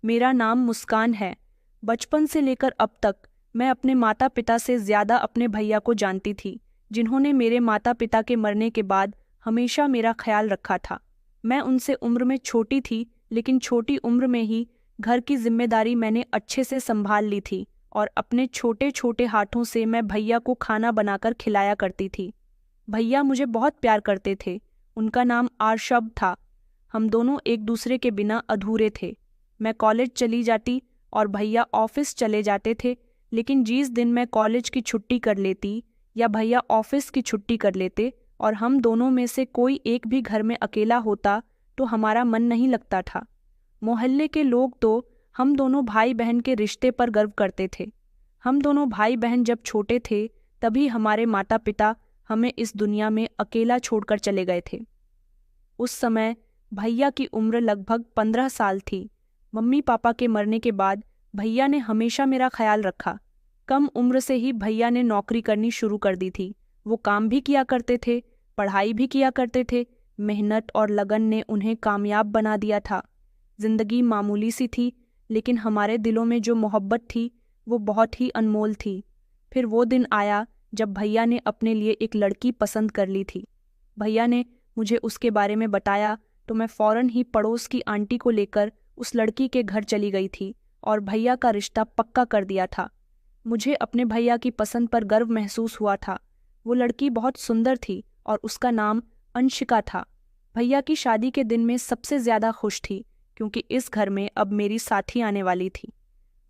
मेरा नाम मुस्कान है। बचपन से लेकर अब तक मैं अपने माता पिता से ज़्यादा अपने भैया को जानती थी, जिन्होंने मेरे माता पिता के मरने के बाद हमेशा मेरा ख्याल रखा था। मैं उनसे उम्र में छोटी थी, लेकिन छोटी उम्र में ही घर की जिम्मेदारी मैंने अच्छे से संभाल ली थी और अपने छोटे छोटे हाथों से मैं भैया को खाना बनाकर खिलाया करती थी। भैया मुझे बहुत प्यार करते थे। उनका नाम आरशब था। हम दोनों एक दूसरे के बिना अधूरे थे। मैं कॉलेज चली जाती और भैया ऑफिस चले जाते थे, लेकिन जिस दिन मैं कॉलेज की छुट्टी कर लेती या भैया ऑफिस की छुट्टी कर लेते और हम दोनों में से कोई एक भी घर में अकेला होता तो हमारा मन नहीं लगता था। मोहल्ले के लोग तो हम दोनों भाई बहन के रिश्ते पर गर्व करते थे। हम दोनों भाई बहन जब छोटे थे तभी हमारे माता पिता हमें इस दुनिया में अकेला छोड़कर चले गए थे। उस समय भैया की उम्र लगभग 15 साल थी। मम्मी पापा के मरने के बाद भैया ने हमेशा मेरा ख्याल रखा। कम उम्र से ही भैया ने नौकरी करनी शुरू कर दी थी। वो काम भी किया करते थे, पढ़ाई भी किया करते थे। मेहनत और लगन ने उन्हें कामयाब बना दिया था। जिंदगी मामूली सी थी, लेकिन हमारे दिलों में जो मोहब्बत थी वो बहुत ही अनमोल थी। फिर वो दिन आया जब भैया ने अपने लिए एक लड़की पसंद कर ली थी। भैया ने मुझे उसके बारे में बताया तो मैं फौरन ही पड़ोस की आंटी को लेकर उस लड़की के घर चली गई थी और भैया का रिश्ता पक्का कर दिया था। मुझे अपने भैया की पसंद पर गर्व महसूस हुआ था। वो लड़की बहुत सुंदर थी और उसका नाम अंशिका था। भैया की शादी के दिन में सबसे ज़्यादा खुश थी, क्योंकि इस घर में अब मेरी साथी आने वाली थी।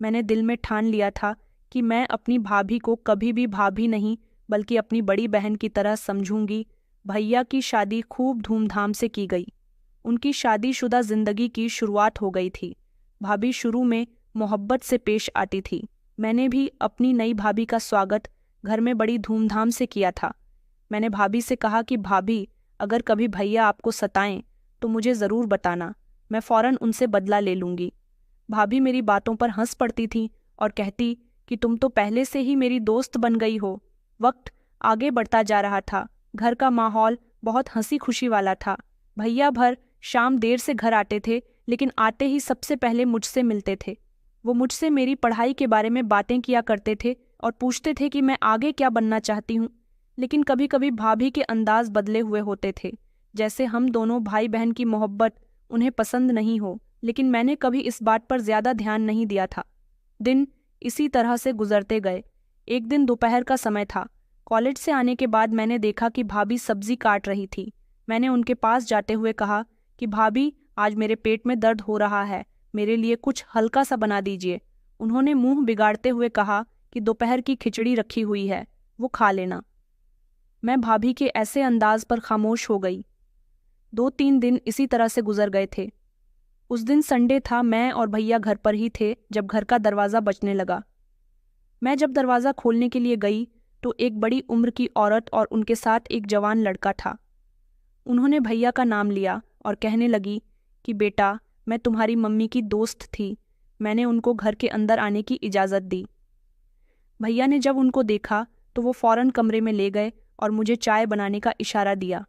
मैंने दिल में ठान लिया था कि मैं अपनी भाभी को कभी भी भाभी नहीं बल्कि अपनी बड़ी बहन की तरह समझूंगी। भैया की शादी खूब धूमधाम से की गई। उनकी शादीशुदा जिंदगी की शुरुआत हो गई थी। भाभी शुरू में मोहब्बत से पेश आती थी। मैंने भी अपनी नई भाभी का स्वागत घर में बड़ी धूमधाम से किया था। मैंने भाभी से कहा कि भाभी, अगर कभी भैया आपको सताएं तो मुझे ज़रूर बताना, मैं फ़ौरन उनसे बदला ले लूँगी। भाभी मेरी बातों पर हंस पड़ती थी और कहती कि तुम तो पहले से ही मेरी दोस्त बन गई हो। वक्त आगे बढ़ता जा रहा था। घर का माहौल बहुत हंसी खुशी वाला था। भैया भर शाम देर से घर आते थे, लेकिन आते ही सबसे पहले मुझसे मिलते थे। वो मुझसे मेरी पढ़ाई के बारे में बातें किया करते थे और पूछते थे कि मैं आगे क्या बनना चाहती हूँ। लेकिन कभी कभी भाभी के अंदाज बदले हुए होते थे, जैसे हम दोनों भाई बहन की मोहब्बत उन्हें पसंद नहीं हो, लेकिन मैंने कभी इस बात पर ज़्यादा ध्यान नहीं दिया था। दिन इसी तरह से गुजरते गए। एक दिन दोपहर का समय था। कॉलेज से आने के बाद मैंने देखा कि भाभी सब्जी काट रही थी। मैंने उनके पास जाते हुए कहा कि भाभी, आज मेरे पेट में दर्द हो रहा है, मेरे लिए कुछ हल्का सा बना दीजिए। उन्होंने मुंह बिगाड़ते हुए कहा कि दोपहर की खिचड़ी रखी हुई है, वो खा लेना। मैं भाभी के ऐसे अंदाज पर खामोश हो गई। 2-3 दिन इसी तरह से गुजर गए थे। उस दिन संडे था। मैं और भैया घर पर ही थे जब घर का दरवाज़ा बजने लगा। मैं जब दरवाज़ा खोलने के लिए गई तो एक बड़ी उम्र की औरत और उनके साथ एक जवान लड़का था। उन्होंने भैया का नाम लिया और कहने लगी कि बेटा, मैं तुम्हारी मम्मी की दोस्त थी। मैंने उनको घर के अंदर आने की इजाज़त दी। भैया ने जब उनको देखा तो वो फ़ौरन कमरे में ले गए और मुझे चाय बनाने का इशारा दिया।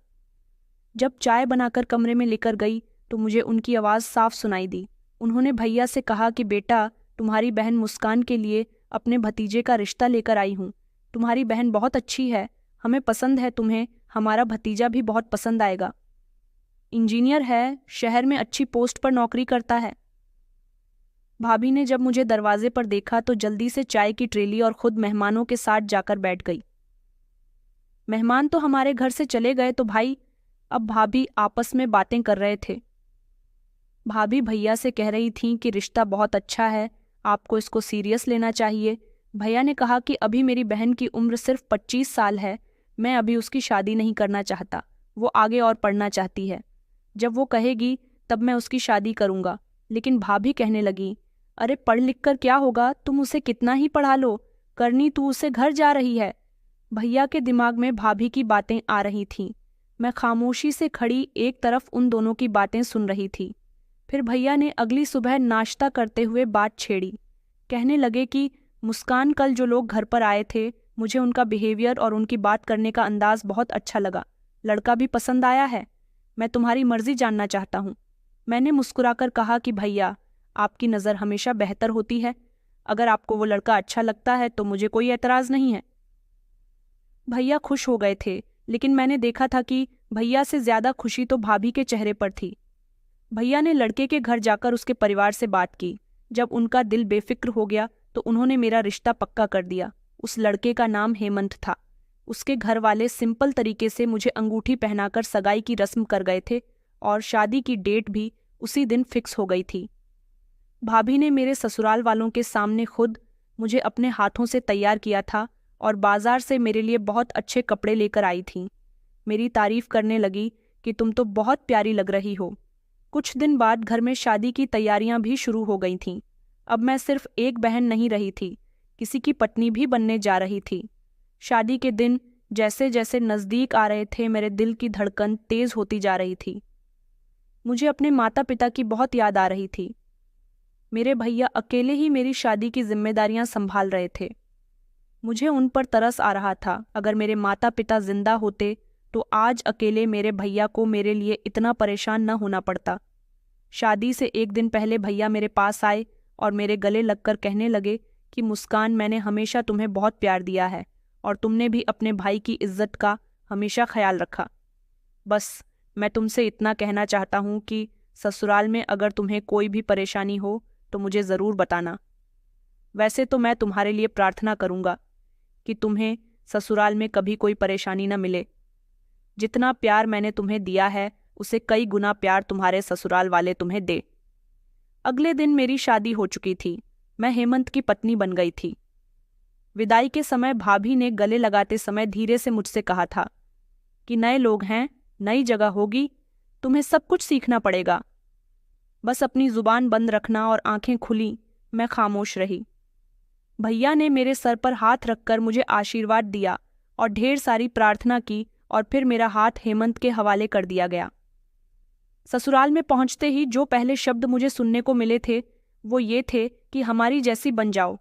जब चाय बनाकर कमरे में लेकर गई तो मुझे उनकी आवाज़ साफ सुनाई दी। उन्होंने भैया से कहा कि बेटा, तुम्हारी बहन मुस्कान के लिए अपने भतीजे का रिश्ता लेकर आई हूँ। तुम्हारी बहन बहुत अच्छी है, हमें पसंद है तुम्हें, हमारा भतीजा भी बहुत पसंद आएगा। इंजीनियर है, शहर में अच्छी पोस्ट पर नौकरी करता है। भाभी ने जब मुझे दरवाजे पर देखा तो जल्दी से चाय की ट्रेली और खुद मेहमानों के साथ जाकर बैठ गई। मेहमान तो हमारे घर से चले गए तो भाई, अब भाभी आपस में बातें कर रहे थे। भाभी भैया से कह रही थीं कि रिश्ता बहुत अच्छा है, आपको इसको सीरियस लेना चाहिए। भैया ने कहा कि अभी मेरी बहन की उम्र सिर्फ 25 साल है, मैं अभी उसकी शादी नहीं करना चाहता, वो आगे और पढ़ना चाहती है। जब वो कहेगी तब मैं उसकी शादी करूँगा। लेकिन भाभी कहने लगी, अरे पढ़ लिख कर क्या होगा, तुम उसे कितना ही पढ़ा लो, करनी तू उसे घर जा रही है। भैया के दिमाग में भाभी की बातें आ रही थीं। मैं खामोशी से खड़ी एक तरफ उन दोनों की बातें सुन रही थी। फिर भैया ने अगली सुबह नाश्ता करते हुए बात छेड़ी। कहने लगे कि मुस्कान, कल जो लोग घर पर आए थे, मुझे उनका बिहेवियर और उनकी बात करने का अंदाज बहुत अच्छा लगा। लड़का भी पसंद आया है। मैं तुम्हारी मर्जी जानना चाहता हूँ। मैंने मुस्कुराकर कहा कि भैया, आपकी नज़र हमेशा बेहतर होती है। अगर आपको वो लड़का अच्छा लगता है तो मुझे कोई एतराज़ नहीं है। भैया खुश हो गए थे, लेकिन मैंने देखा था कि भैया से ज़्यादा खुशी तो भाभी के चेहरे पर थी। भैया ने लड़के के घर जाकर उसके परिवार से बात की। जब उनका दिल बेफिक्र हो गया तो उन्होंने मेरा रिश्ता पक्का कर दिया। उस लड़के का नाम हेमंत था। उसके घर वाले सिंपल तरीके से मुझे अंगूठी पहनाकर सगाई की रस्म कर गए थे और शादी की डेट भी उसी दिन फिक्स हो गई थी। भाभी ने मेरे ससुराल वालों के सामने खुद मुझे अपने हाथों से तैयार किया था और बाजार से मेरे लिए बहुत अच्छे कपड़े लेकर आई थीं। मेरी तारीफ करने लगी कि तुम तो बहुत प्यारी लग रही हो। कुछ दिन बाद घर में शादी की तैयारियां भी शुरू हो गई थीं। अब मैं सिर्फ एक बहन नहीं रही थी, किसी की पत्नी भी बनने जा रही थी। शादी के दिन जैसे जैसे नज़दीक आ रहे थे, मेरे दिल की धड़कन तेज होती जा रही थी। मुझे अपने माता पिता की बहुत याद आ रही थी। मेरे भैया अकेले ही मेरी शादी की जिम्मेदारियां संभाल रहे थे। मुझे उन पर तरस आ रहा था। अगर मेरे माता पिता जिंदा होते तो आज अकेले मेरे भैया को मेरे लिए इतना परेशान न होना पड़ता। शादी से एक दिन पहले भैया मेरे पास आए और मेरे गले लगकर कहने लगे कि मुस्कान, मैंने हमेशा तुम्हें बहुत प्यार दिया है और तुमने भी अपने भाई की इज्जत का हमेशा ख्याल रखा। बस मैं तुमसे इतना कहना चाहता हूँ कि ससुराल में अगर तुम्हें कोई भी परेशानी हो तो मुझे ज़रूर बताना। वैसे तो मैं तुम्हारे लिए प्रार्थना करूँगा कि तुम्हें ससुराल में कभी कोई परेशानी न मिले। जितना प्यार मैंने तुम्हें दिया है उसे कई गुना प्यार तुम्हारे ससुराल वाले तुम्हें दे। अगले दिन मेरी शादी हो चुकी थी। मैं हेमंत की पत्नी बन गई थी। विदाई के समय भाभी ने गले लगाते समय धीरे से मुझसे कहा था कि नए लोग हैं, नई जगह होगी, तुम्हें सब कुछ सीखना पड़ेगा। बस अपनी जुबान बंद रखना और आंखें खुली। मैं खामोश रही। भैया ने मेरे सर पर हाथ रखकर मुझे आशीर्वाद दिया और ढेर सारी प्रार्थना की और फिर मेरा हाथ हेमंत के हवाले कर दिया गया। ससुराल में पहुंचते ही जो पहले शब्द मुझे सुनने को मिले थे वो ये थे कि हमारी जैसी बन जाओ।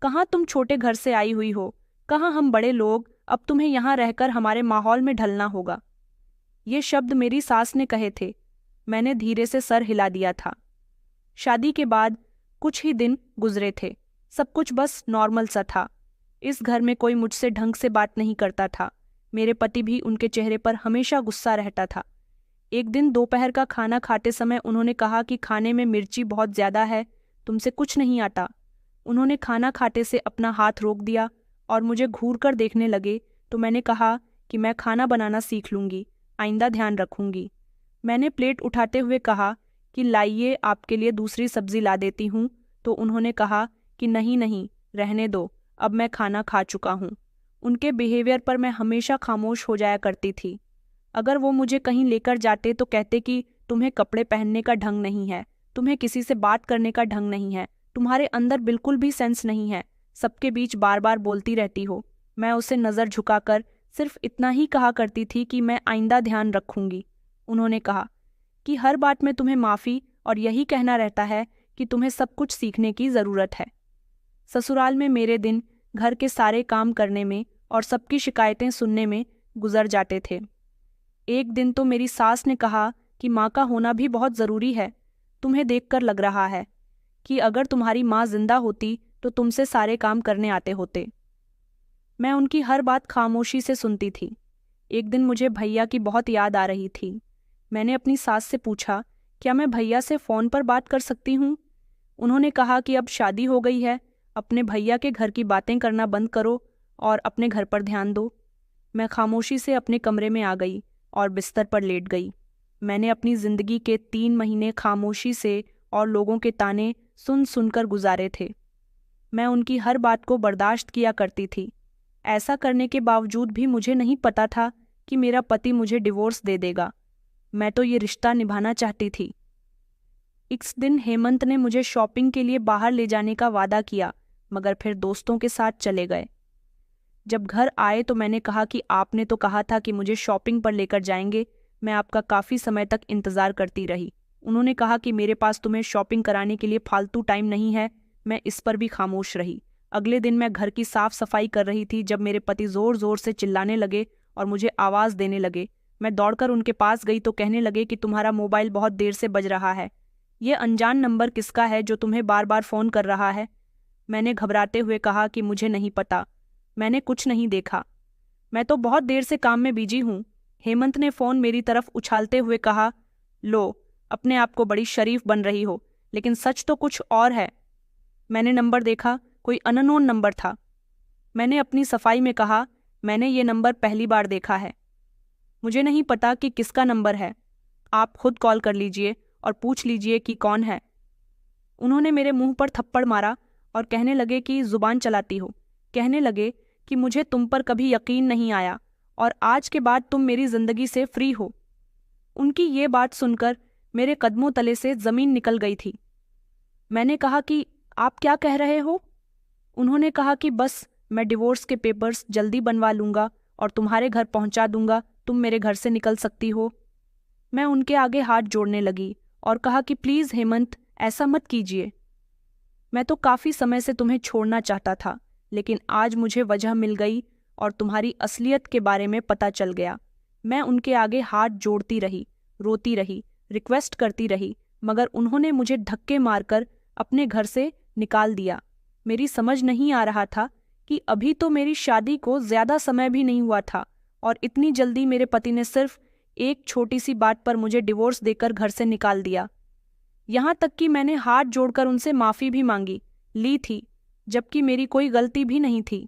कहाँ तुम छोटे घर से आई हुई हो, कहाँ हम बड़े लोग, अब तुम्हें यहाँ रहकर हमारे माहौल में ढलना होगा। ये शब्द मेरी सास ने कहे थे। मैंने धीरे से सर हिला दिया था। शादी के बाद कुछ ही दिन गुजरे थे। सब कुछ बस नॉर्मल सा था। इस घर में कोई मुझसे ढंग से बात नहीं करता था। मेरे पति भी, उनके चेहरे पर हमेशा गुस्सा रहता था। एक दिन दोपहर का खाना खाते समय उन्होंने कहा कि खाने में मिर्ची बहुत ज़्यादा है, तुमसे कुछ नहीं आता। उन्होंने खाना खाते से अपना हाथ रोक दिया और मुझे घूर कर देखने लगे तो मैंने कहा कि मैं खाना बनाना सीख लूँगी, आइंदा ध्यान रखूँगी। मैंने प्लेट उठाते हुए कहा कि लाइए, आपके लिए दूसरी सब्जी ला देती हूँ, तो उन्होंने कहा कि नहीं नहीं, रहने दो, अब मैं खाना खा चुका हूँ। उनके बिहेवियर पर मैं हमेशा खामोश हो जाया करती थी। अगर वो मुझे कहीं लेकर जाते तो कहते कि तुम्हें कपड़े पहनने का ढंग नहीं है, तुम्हें किसी से बात करने का ढंग नहीं है, तुम्हारे अंदर बिल्कुल भी सेंस नहीं है, सबके बीच बार बार बोलती रहती हो। मैं उसे नज़र झुकाकर सिर्फ इतना ही कहा करती थी कि मैं आइंदा ध्यान रखूंगी। उन्होंने कहा कि हर बात में तुम्हें माफ़ी और यही कहना रहता है कि तुम्हें सब कुछ सीखने की ज़रूरत है। ससुराल में मेरे दिन घर के सारे काम करने में और सबकी शिकायतें सुनने में गुजर जाते थे। एक दिन तो मेरी सास ने कहा कि माँ का होना भी बहुत ज़रूरी है। तुम्हें देखकर लग रहा है कि अगर तुम्हारी माँ जिंदा होती तो तुमसे सारे काम करने आते होते। मैं उनकी हर बात खामोशी से सुनती थी। एक दिन मुझे भैया की बहुत याद आ रही थी। मैंने अपनी सास से पूछा, क्या मैं भैया से फ़ोन पर बात कर सकती हूँ? उन्होंने कहा कि अब शादी हो गई है, अपने भैया के घर की बातें करना बंद करो और अपने घर पर ध्यान दो। मैं खामोशी से अपने कमरे में आ गई और बिस्तर पर लेट गई। मैंने अपनी ज़िंदगी के 3 महीने खामोशी से और लोगों के ताने सुन सुनकर गुजारे थे। मैं उनकी हर बात को बर्दाश्त किया करती थी। ऐसा करने के बावजूद भी मुझे नहीं पता था कि मेरा पति मुझे डिवोर्स दे देगा। मैं तो ये रिश्ता निभाना चाहती थी। इस दिन हेमंत ने मुझे शॉपिंग के लिए बाहर ले जाने का वादा किया, मगर फिर दोस्तों के साथ चले गए। जब घर आए तो मैंने कहा कि आपने तो कहा था कि मुझे शॉपिंग पर लेकर जाएंगे। मैं आपका काफ़ी समय तक इंतज़ार करती रही। उन्होंने कहा कि मेरे पास तुम्हें शॉपिंग कराने के लिए फालतू टाइम नहीं है। मैं इस पर भी खामोश रही। अगले दिन मैं घर की साफ सफाई कर रही थी जब मेरे पति ज़ोर ज़ोर से चिल्लाने लगे और मुझे आवाज़ देने लगे। मैं दौड़कर उनके पास गई तो कहने लगे कि तुम्हारा मोबाइल बहुत देर से बज रहा है। ये अनजान नंबर किसका है जो तुम्हें बार बार फ़ोन कर रहा है? मैंने घबराते हुए कहा कि मुझे नहीं पता, मैंने कुछ नहीं देखा। मैं तो बहुत देर से काम में बिजी हूँ। हेमंत ने फ़ोन मेरी तरफ उछालते हुए कहा। लो, अपने आप को बड़ी शरीफ बन रही हो, लेकिन सच तो कुछ और है। मैंने नंबर देखा, कोई अननोन नंबर था। मैंने अपनी सफाई में कहा, मैंने ये नंबर पहली बार देखा है। मुझे नहीं पता कि किसका नंबर है। आप खुद कॉल कर लीजिए और पूछ लीजिए कि कौन है। उन्होंने मेरे मुंह पर थप्पड़ मारा और कहने लगे कि जुबान चलाती हो। कहने लगे कि मुझे तुम पर कभी यकीन नहीं आया और आज के बाद तुम मेरी जिंदगी से फ्री हो। उनकी ये बात सुनकर मेरे कदमों तले से जमीन निकल गई थी। मैंने कहा कि आप क्या कह रहे हो? उन्होंने कहा कि बस मैं डिवोर्स के पेपर्स जल्दी बनवा लूंगा और तुम्हारे घर पहुंचा दूंगा, तुम मेरे घर से निकल सकती हो। मैं उनके आगे हाथ जोड़ने लगी और कहा कि प्लीज़ हेमंत, ऐसा मत कीजिए। मैं तो काफ़ी समय से तुम्हें छोड़ना चाहता था, लेकिन आज मुझे वजह मिल गई और तुम्हारी असलियत के बारे में पता चल गया। मैं उनके आगे हाथ जोड़ती रही, रोती रही, रिक्वेस्ट करती रही, मगर उन्होंने मुझे धक्के मारकर अपने घर से निकाल दिया। मेरी समझ नहीं आ रहा था कि अभी तो मेरी शादी को ज़्यादा समय भी नहीं हुआ था और इतनी जल्दी मेरे पति ने सिर्फ एक छोटी सी बात पर मुझे डिवोर्स देकर घर से निकाल दिया। यहाँ तक कि मैंने हाथ जोड़कर उनसे माफ़ी भी मांगी ली थी, जबकि मेरी कोई गलती भी नहीं थी।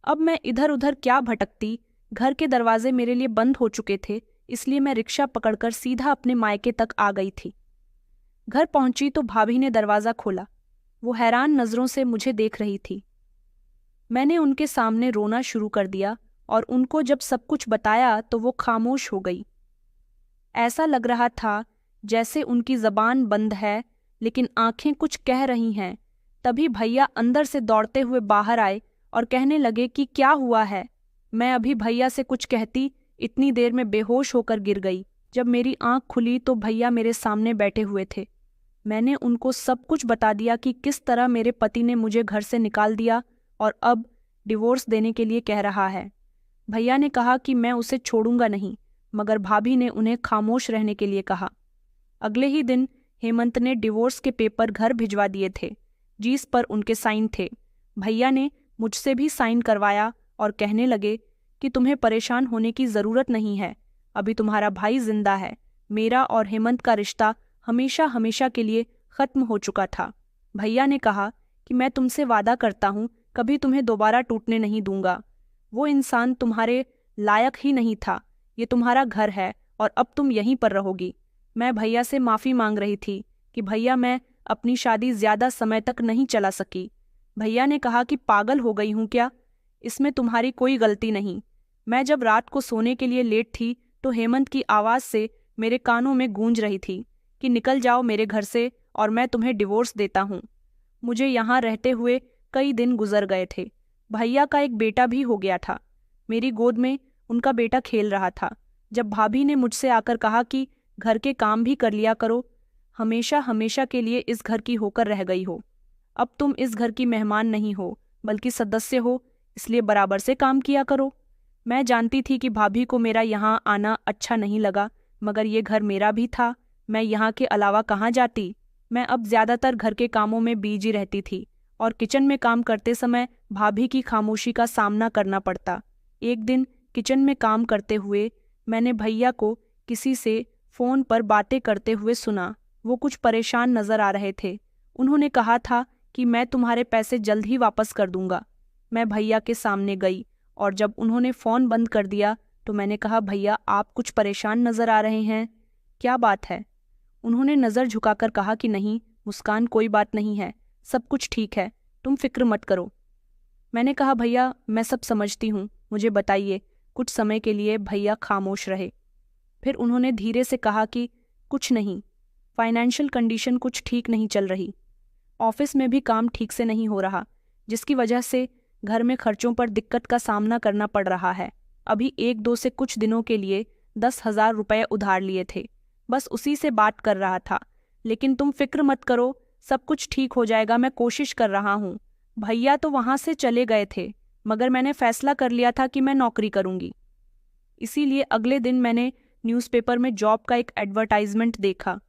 अब मैं इधर उधर क्या भटकती। घर के दरवाजे मेरे लिए बंद हो चुके थे, इसलिए मैं रिक्शा पकड़कर सीधा अपने मायके तक आ गई थी। घर पहुंची तो भाभी ने दरवाज़ा खोला। वो हैरान नज़रों से मुझे देख रही थी। मैंने उनके सामने रोना शुरू कर दिया और उनको जब सब कुछ बताया तो वो खामोश हो गई। ऐसा लग रहा था जैसे उनकी ज़बान बंद है, लेकिन आंखें कुछ कह रही हैं। तभी भैया अंदर से दौड़ते हुए बाहर आए और कहने लगे कि क्या हुआ है। मैं अभी भैया से कुछ कहती, इतनी देर में बेहोश होकर गिर गई। जब मेरी आंख खुली तो भैया मेरे सामने बैठे हुए थे। मैंने उनको सब कुछ बता दिया कि किस तरह मेरे पति ने मुझे घर से निकाल दिया और अब डिवोर्स देने के लिए कह रहा है। भैया ने कहा कि मैं उसे छोड़ूंगा नहीं, मगर भाभी ने उन्हें खामोश रहने के लिए कहा। अगले ही दिन हेमंत ने डिवोर्स के पेपर घर भिजवा दिए थे, जिस पर उनके साइन थे। भैया ने मुझसे भी साइन करवाया और कहने लगे कि तुम्हें परेशान होने की ज़रूरत नहीं है, अभी तुम्हारा भाई जिंदा है। मेरा और हेमंत का रिश्ता हमेशा हमेशा के लिए ख़त्म हो चुका था। भैया ने कहा कि मैं तुमसे वादा करता हूँ कभी तुम्हें दोबारा टूटने नहीं दूंगा। वो इंसान तुम्हारे लायक ही नहीं था। ये तुम्हारा घर है और अब तुम यहीं पर रहोगी। मैं भैया से माफ़ी मांग रही थी कि भैया मैं अपनी शादी ज़्यादा समय तक नहीं चला सकी। भैया ने कहा कि पागल हो गई हूँ क्या? इसमें तुम्हारी कोई गलती नहीं। मैं जब रात को सोने के लिए लेट थी तो हेमंत की आवाज़ से मेरे कानों में गूंज रही थी कि निकल जाओ मेरे घर से और मैं तुम्हें डिवोर्स देता हूँ। मुझे यहाँ रहते हुए कई दिन गुजर गए थे। भैया का एक बेटा भी हो गया था। मेरी गोद में उनका बेटा खेल रहा था। जब भाभी ने मुझसे आकर कहा कि घर के काम भी कर लिया करो, हमेशा हमेशा के लिए इस घर की होकर रह गई हो। अब तुम इस घर की मेहमान नहीं हो बल्कि सदस्य हो, इसलिए बराबर से काम किया करो। मैं जानती थी कि भाभी को मेरा यहाँ आना अच्छा नहीं लगा, मगर ये घर मेरा भी था। मैं यहाँ के अलावा कहाँ जाती। मैं अब ज़्यादातर घर के कामों में बिजी रहती थी और किचन में काम करते समय भाभी की खामोशी का सामना करना पड़ता। एक दिन किचन में काम करते हुए मैंने भैया को किसी से फ़ोन पर बातें करते हुए सुना। वो कुछ परेशान नज़र आ रहे थे। उन्होंने कहा था कि मैं तुम्हारे पैसे जल्द ही वापस कर दूंगा। मैं भैया के सामने गई और जब उन्होंने फ़ोन बंद कर दिया तो मैंने कहा, भैया आप कुछ परेशान नज़र आ रहे हैं, क्या बात है? उन्होंने नज़र झुकाकर कहा कि नहीं मुस्कान, कोई बात नहीं है, सब कुछ ठीक है, तुम फिक्र मत करो। मैंने कहा, भैया मैं सब समझती हूँ, मुझे बताइए। कुछ समय के लिए भैया खामोश रहे। फिर उन्होंने धीरे से कहा कि कुछ नहीं, फाइनेंशियल कंडीशन कुछ ठीक नहीं चल रही। ऑफिस में भी काम ठीक से नहीं हो रहा, जिसकी वजह से घर में खर्चों पर दिक्कत का सामना करना पड़ रहा है। अभी 1-2 से कुछ दिनों के लिए 10,000 रुपये उधार लिए थे, बस उसी से बात कर रहा था। लेकिन तुम फिक्र मत करो, सब कुछ ठीक हो जाएगा, मैं कोशिश कर रहा हूँ। भैया तो वहाँ से चले गए थे, मगर मैंने फैसला कर लिया था कि मैं नौकरी करूँगी। इसीलिए अगले दिन मैंने न्यूज़पेपर में जॉब का एक एडवर्टाइजमेंट देखा।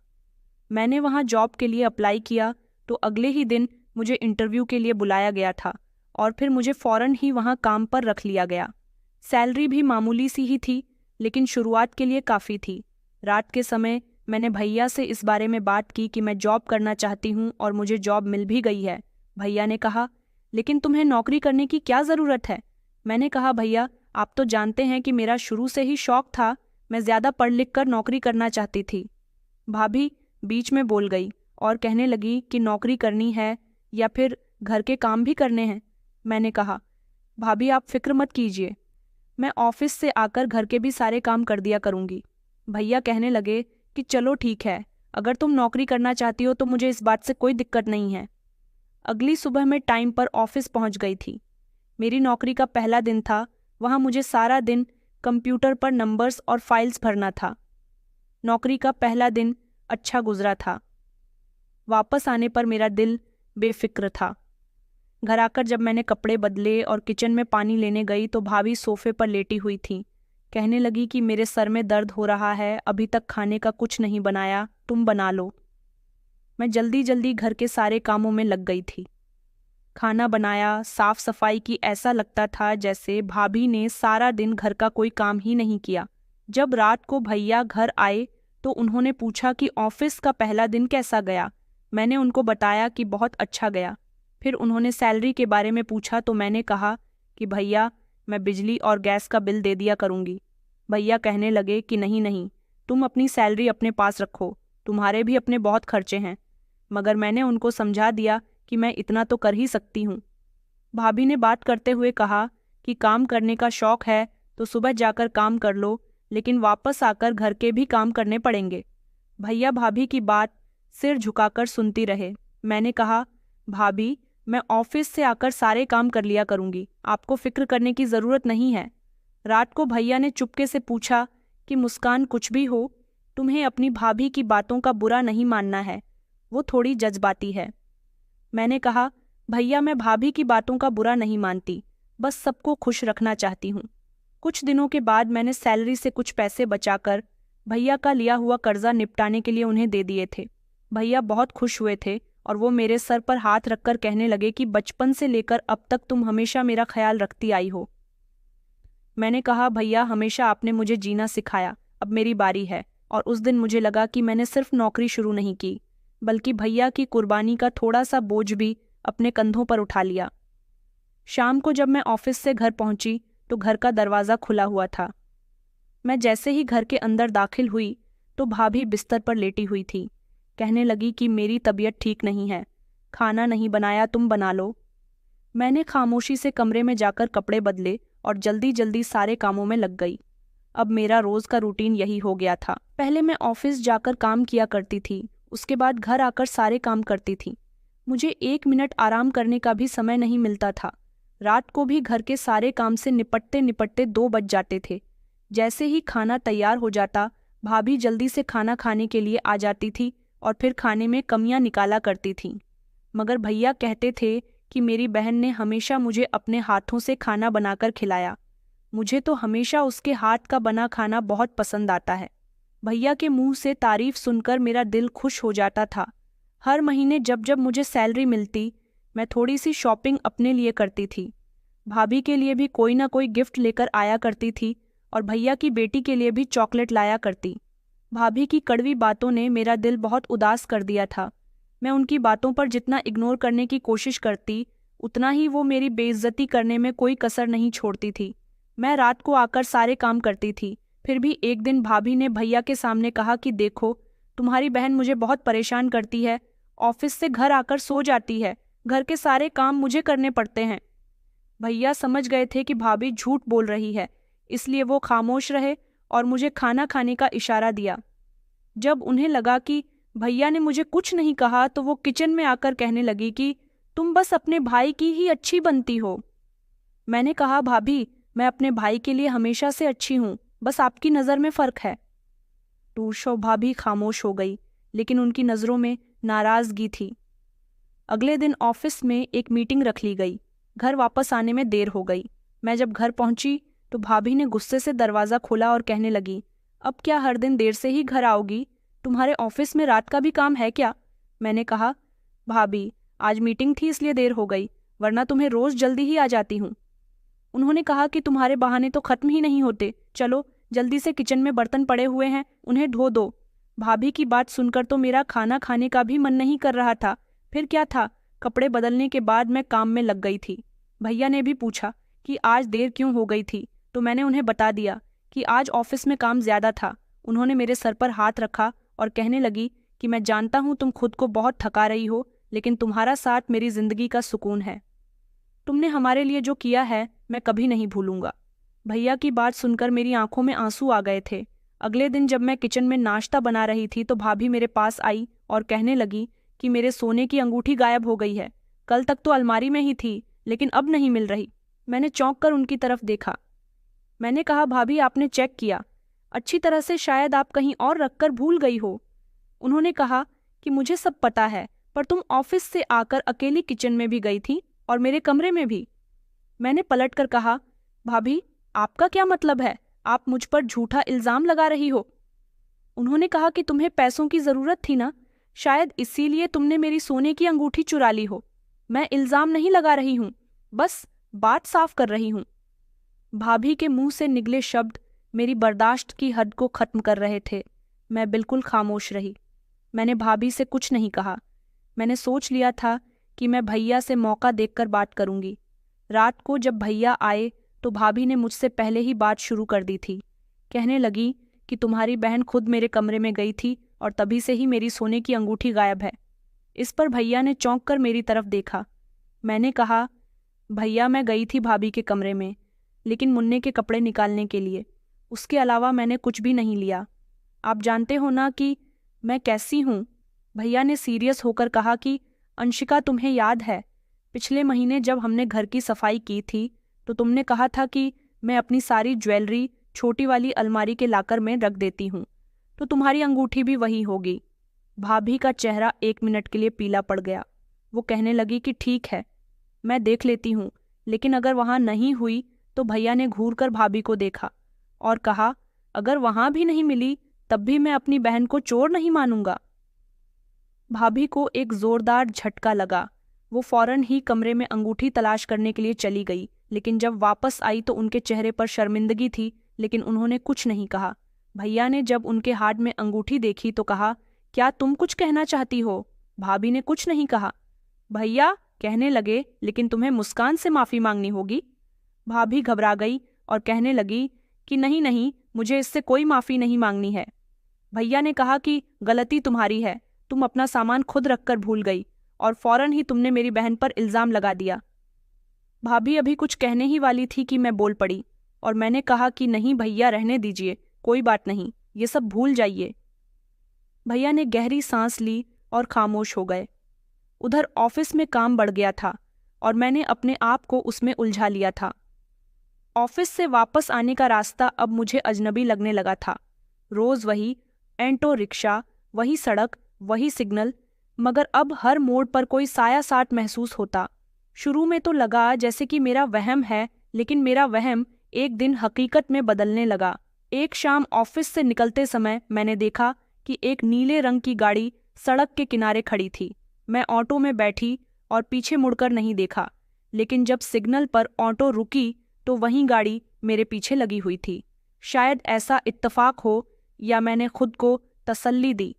मैंने वहाँ जॉब के लिए अप्लाई किया तो अगले ही दिन मुझे इंटरव्यू के लिए बुलाया गया था और फिर मुझे फ़ौरन ही वहाँ काम पर रख लिया गया। सैलरी भी मामूली सी ही थी, लेकिन शुरुआत के लिए काफ़ी थी। रात के समय मैंने भैया से इस बारे में बात की कि मैं जॉब करना चाहती हूँ और मुझे जॉब मिल भी गई है। भैया ने कहा, लेकिन तुम्हें नौकरी करने की क्या ज़रूरत है? मैंने कहा, भैया आप तो जानते हैं कि मेरा शुरू से ही शौक था, मैं ज़्यादा पढ़ लिख कर नौकरी करना चाहती थी। भाभी बीच में बोल गई और कहने लगी कि नौकरी करनी है या फिर घर के काम भी करने हैं। मैंने कहा, भाभी आप फिक्र मत कीजिए, मैं ऑफिस से आकर घर के भी सारे काम कर दिया करूँगी। भैया कहने लगे कि चलो ठीक है, अगर तुम नौकरी करना चाहती हो तो मुझे इस बात से कोई दिक्कत नहीं है। अगली सुबह मैं टाइम पर ऑफिस पहुंच गई थी। मेरी नौकरी का पहला दिन था। वहां मुझे सारा दिन कंप्यूटर पर नंबर्स और फाइल्स भरना था। नौकरी का पहला दिन अच्छा गुजरा था। वापस आने पर मेरा दिल बेफिक्र था। घर आकर जब मैंने कपड़े बदले और किचन में पानी लेने गई तो भाभी सोफे पर लेटी हुई थी। कहने लगी कि मेरे सर में दर्द हो रहा है, अभी तक खाने का कुछ नहीं बनाया, तुम बना लो। मैं जल्दी जल्दी घर के सारे कामों में लग गई थी। खाना बनाया, साफ सफाई की, ऐसा लगता था जैसे भाभी ने सारा दिन घर का कोई काम ही नहीं किया। जब रात को भैया घर आए तो उन्होंने पूछा कि ऑफिस का पहला दिन कैसा गया। मैंने उनको बताया कि बहुत अच्छा गया। फिर उन्होंने सैलरी के बारे में पूछा तो मैंने कहा कि भैया मैं बिजली और गैस का बिल दे दिया करूँगी। भैया कहने लगे कि नहीं नहीं, तुम अपनी सैलरी अपने पास रखो, तुम्हारे भी अपने बहुत खर्चे हैं। मगर मैंने उनको समझा दिया कि मैं इतना तो कर ही सकती हूँ। भाभी ने बात करते हुए कहा कि काम करने का शौक है तो सुबह जाकर काम कर लो, लेकिन वापस आकर घर के भी काम करने पड़ेंगे। भैया भाभी की बात सिर झुकाकर सुनती रहे। मैंने कहा, भाभी मैं ऑफिस से आकर सारे काम कर लिया करूँगी, आपको फिक्र करने की ज़रूरत नहीं है। रात को भैया ने चुपके से पूछा कि मुस्कान कुछ भी हो, तुम्हें अपनी भाभी की बातों का बुरा नहीं मानना है, वो थोड़ी जज्बाती है। मैंने कहा, भैया मैं भाभी की बातों का बुरा नहीं मानती, बस सबको खुश रखना चाहती हूँ। कुछ दिनों के बाद मैंने सैलरी से कुछ पैसे बचाकर भैया का लिया हुआ कर्जा निपटाने के लिए उन्हें दे दिए थे। भैया बहुत खुश हुए थे और वो मेरे सर पर हाथ रखकर कहने लगे कि बचपन से लेकर अब तक तुम हमेशा मेरा ख्याल रखती आई हो। मैंने कहा, भैया हमेशा आपने मुझे जीना सिखाया, अब मेरी बारी है। और उस दिन मुझे लगा कि मैंने सिर्फ नौकरी शुरू नहीं की, बल्कि भैया की कुर्बानी का थोड़ा सा बोझ भी अपने कंधों पर उठा लिया। शाम को जब मैं ऑफिस से घर पहुंची तो घर का दरवाज़ा खुला हुआ था। मैं जैसे ही घर के अंदर दाखिल हुई तो भाभी बिस्तर पर लेटी हुई थी। कहने लगी कि मेरी तबीयत ठीक नहीं है, खाना नहीं बनाया, तुम बना लो। मैंने खामोशी से कमरे में जाकर कपड़े बदले और जल्दी जल्दी सारे कामों में लग गई। अब मेरा रोज़ का रूटीन यही हो गया था। पहले मैं ऑफिस जाकर काम किया करती थी, उसके बाद घर आकर सारे काम करती थी। मुझे 1 मिनट आराम करने का भी समय नहीं मिलता था। रात को भी घर के सारे काम से निपटते निपटते 2 बज जाते थे। जैसे ही खाना तैयार हो जाता, भाभी जल्दी से खाना खाने के लिए आ जाती थी और फिर खाने में कमियां निकाला करती थीं। मगर भैया कहते थे कि मेरी बहन ने हमेशा मुझे अपने हाथों से खाना बनाकर खिलाया। मुझे तो हमेशा उसके हाथ का बना खाना बहुत पसंद आता है। भैया के मुंह से तारीफ सुनकर मेरा दिल खुश हो जाता था। हर महीने जब जब मुझे सैलरी मिलती, मैं थोड़ी सी शॉपिंग अपने लिए करती थी। भाभी के लिए भी कोई ना कोई गिफ्ट लेकर आया करती थी और भैया की बेटी के लिए भी चॉकलेट लाया करती। भाभी की कड़वी बातों ने मेरा दिल बहुत उदास कर दिया था। मैं उनकी बातों पर जितना इग्नोर करने की कोशिश करती, उतना ही वो मेरी बेइज्जती करने में कोई कसर नहीं छोड़ती थी। मैं रात को आकर सारे काम करती थी। फिर भी एक दिन भाभी ने भैया के सामने कहा कि देखो, तुम्हारी बहन मुझे बहुत परेशान करती है, ऑफिस से घर आकर सो जाती है, घर के सारे काम मुझे करने पड़ते हैं। भैया समझ गए थे कि भाभी झूठ बोल रही है, इसलिए वो खामोश रहे और मुझे खाना खाने का इशारा दिया। जब उन्हें लगा कि भैया ने मुझे कुछ नहीं कहा तो वो किचन में आकर कहने लगी कि तुम बस अपने भाई की ही अच्छी बनती हो। मैंने कहा, भाभी मैं अपने भाई के लिए हमेशा से अच्छी हूँ, बस आपकी नज़र में फ़र्क है। टूशो भाभी खामोश हो गई, लेकिन उनकी नज़रों में नाराज़गी थी। अगले दिन ऑफिस में एक मीटिंग रख ली गई। घर वापस आने में देर हो गई। मैं जब घर पहुंची तो भाभी ने गुस्से से दरवाज़ा खोला और कहने लगी, अब क्या हर दिन देर से ही घर आओगी? तुम्हारे ऑफिस में रात का भी काम है क्या? मैंने कहा, भाभी आज मीटिंग थी इसलिए देर हो गई, वरना तुम्हें रोज जल्दी ही आ जाती हूँ। उन्होंने कहा कि तुम्हारे बहाने तो खत्म ही नहीं होते, चलो जल्दी से किचन में बर्तन पड़े हुए हैं, उन्हें धो दो। भाभी की बात सुनकर तो मेरा खाना खाने का भी मन नहीं कर रहा था। फिर क्या था, कपड़े बदलने के बाद मैं काम में लग गई थी। भैया ने भी पूछा कि आज देर क्यों हो गई थी, तो मैंने उन्हें बता दिया कि आज ऑफिस में काम ज्यादा था। उन्होंने मेरे सर पर हाथ रखा और कहने लगी कि मैं जानता हूँ तुम खुद को बहुत थका रही हो, लेकिन तुम्हारा साथ मेरी जिंदगी का सुकून है। तुमने हमारे लिए जो किया है मैं कभी नहीं भूलूंगा। भैया की बात सुनकर मेरी आंखों में आंसू आ गए थे। अगले दिन जब मैं किचन में नाश्ता बना रही थी तो भाभी मेरे पास आई और कहने लगी कि मेरे सोने की अंगूठी गायब हो गई है। कल तक तो अलमारी में ही थी, लेकिन अब नहीं मिल रही। मैंने चौंक कर उनकी तरफ देखा। मैंने कहा, भाभी आपने चेक किया? अच्छी तरह से, शायद आप कहीं और रखकर भूल गई हो। उन्होंने कहा कि मुझे सब पता है, पर तुम ऑफिस से आकर अकेली किचन में भी गई थी और मेरे कमरे में भी। मैंने पलट कर कहा, भाभी आपका क्या मतलब है? आप मुझ पर झूठा इल्जाम लगा रही हो। उन्होंने कहा कि तुम्हें पैसों की जरूरत थी ना, शायद इसीलिए तुमने मेरी सोने की अंगूठी चुरा ली हो। मैं इल्जाम नहीं लगा रही हूँ, बस बात साफ कर रही हूँ। भाभी के मुंह से निकले शब्द मेरी बर्दाश्त की हद को खत्म कर रहे थे। मैं बिल्कुल खामोश रही। मैंने भाभी से कुछ नहीं कहा। मैंने सोच लिया था कि मैं भैया से मौका देखकर बात करूंगी। रात को जब भैया आए तो भाभी ने मुझसे पहले ही बात शुरू कर दी थी। कहने लगी कि तुम्हारी बहन खुद मेरे कमरे में गई थी और तभी से ही मेरी सोने की अंगूठी गायब है। इस पर भैया ने चौंक कर मेरी तरफ देखा। मैंने कहा, भैया मैं गई थी भाभी के कमरे में, लेकिन मुन्ने के कपड़े निकालने के लिए। उसके अलावा मैंने कुछ भी नहीं लिया। आप जानते हो ना कि मैं कैसी हूँ। भैया ने सीरियस होकर कहा कि अंशिका, तुम्हें याद है पिछले महीने जब हमने घर की सफाई की थी तो तुमने कहा था कि मैं अपनी सारी ज्वेलरी छोटी वाली अलमारी के लाकर में रख देती हूँ, तो तुम्हारी अंगूठी भी वही होगी। भाभी का चेहरा 1 मिनट के लिए पीला पड़ गया। वो कहने लगी कि ठीक है, मैं देख लेती हूँ, लेकिन अगर वहाँ नहीं हुई तो भैया ने घूर कर भाभी को देखा और कहा, अगर वहाँ भी नहीं मिली तब भी मैं अपनी बहन को चोर नहीं मानूंगा। भाभी को एक जोरदार झटका लगा। वो फौरन ही कमरे में अंगूठी तलाश करने के लिए चली गई, लेकिन जब वापस आई तो उनके चेहरे पर शर्मिंदगी थी, लेकिन उन्होंने कुछ नहीं कहा। भैया ने जब उनके हाथ में अंगूठी देखी तो कहा, क्या तुम कुछ कहना चाहती हो? भाभी ने कुछ नहीं कहा। भैया कहने लगे, लेकिन तुम्हें मुस्कान से माफी मांगनी होगी। भाभी घबरा गई और कहने लगी कि नहीं नहीं, मुझे इससे कोई माफी नहीं मांगनी है। भैया ने कहा कि गलती तुम्हारी है, तुम अपना सामान खुद रखकर भूल गई और फौरन ही तुमने मेरी बहन पर इल्जाम लगा दिया। भाभी अभी कुछ कहने ही वाली थी कि मैं बोल पड़ी और मैंने कहा कि नहीं भैया, रहने दीजिए, कोई बात नहीं, ये सब भूल जाइए। भैया ने गहरी सांस ली और खामोश हो गए। उधर ऑफिस में काम बढ़ गया था और मैंने अपने आप को उसमें उलझा लिया था। ऑफिस से वापस आने का रास्ता अब मुझे अजनबी लगने लगा था। रोज वही एंटो रिक्शा, वही सड़क, वही सिग्नल, मगर अब हर मोड़ पर कोई साया साट महसूस होता। शुरू में तो लगा जैसे कि मेरा वहम है, लेकिन मेरा वहम एक दिन हकीकत में बदलने लगा। एक शाम ऑफिस से निकलते समय मैंने देखा कि एक नीले रंग की गाड़ी सड़क के किनारे खड़ी थी। मैं ऑटो में बैठी और पीछे मुड़कर नहीं देखा, लेकिन जब सिग्नल पर ऑटो रुकी तो वही गाड़ी मेरे पीछे लगी हुई थी। शायद ऐसा इत्तेफाक हो या मैंने खुद को तसल्ली दी।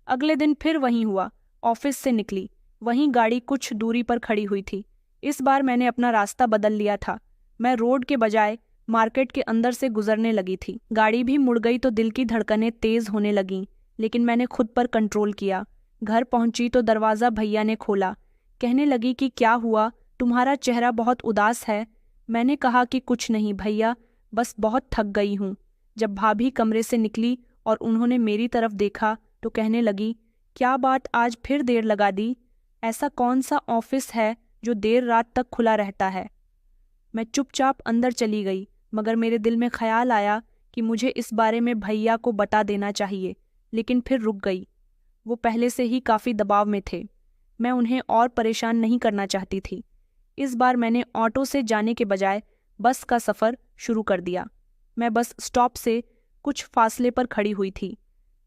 अगले दिन फिर वही हुआ। ऑफिस से निकली, वहीं गाड़ी कुछ दूरी पर खड़ी हुई थी। इस बार मैंने अपना रास्ता बदल लिया था। मैं रोड के बजाय मार्केट के अंदर से गुजरने लगी थी। गाड़ी भी मुड़ गई तो दिल की धड़कनें तेज होने लगीं, लेकिन मैंने खुद पर कंट्रोल किया। घर पहुंची तो दरवाज़ा भैया ने खोला। कहने लगी कि क्या हुआ, तुम्हारा चेहरा बहुत उदास है। मैंने कहा कि कुछ नहीं भैया, बस बहुत थक गई हूँ। जब भाभी कमरे से निकली और उन्होंने मेरी तरफ देखा तो कहने लगी, क्या बात, आज फिर देर लगा दी? ऐसा कौन सा ऑफिस है जो देर रात तक खुला रहता है? मैं चुपचाप अंदर चली गई, मगर मेरे दिल में ख्याल आया कि मुझे इस बारे में भैया को बता देना चाहिए, लेकिन फिर रुक गई। वो पहले से ही काफ़ी दबाव में थे। मैं उन्हें और परेशान नहीं करना चाहती थी। इस बार मैंने ऑटो से जाने के बजाय बस का सफ़र शुरू कर दिया। मैं बस स्टॉप से कुछ फासले पर खड़ी हुई थी।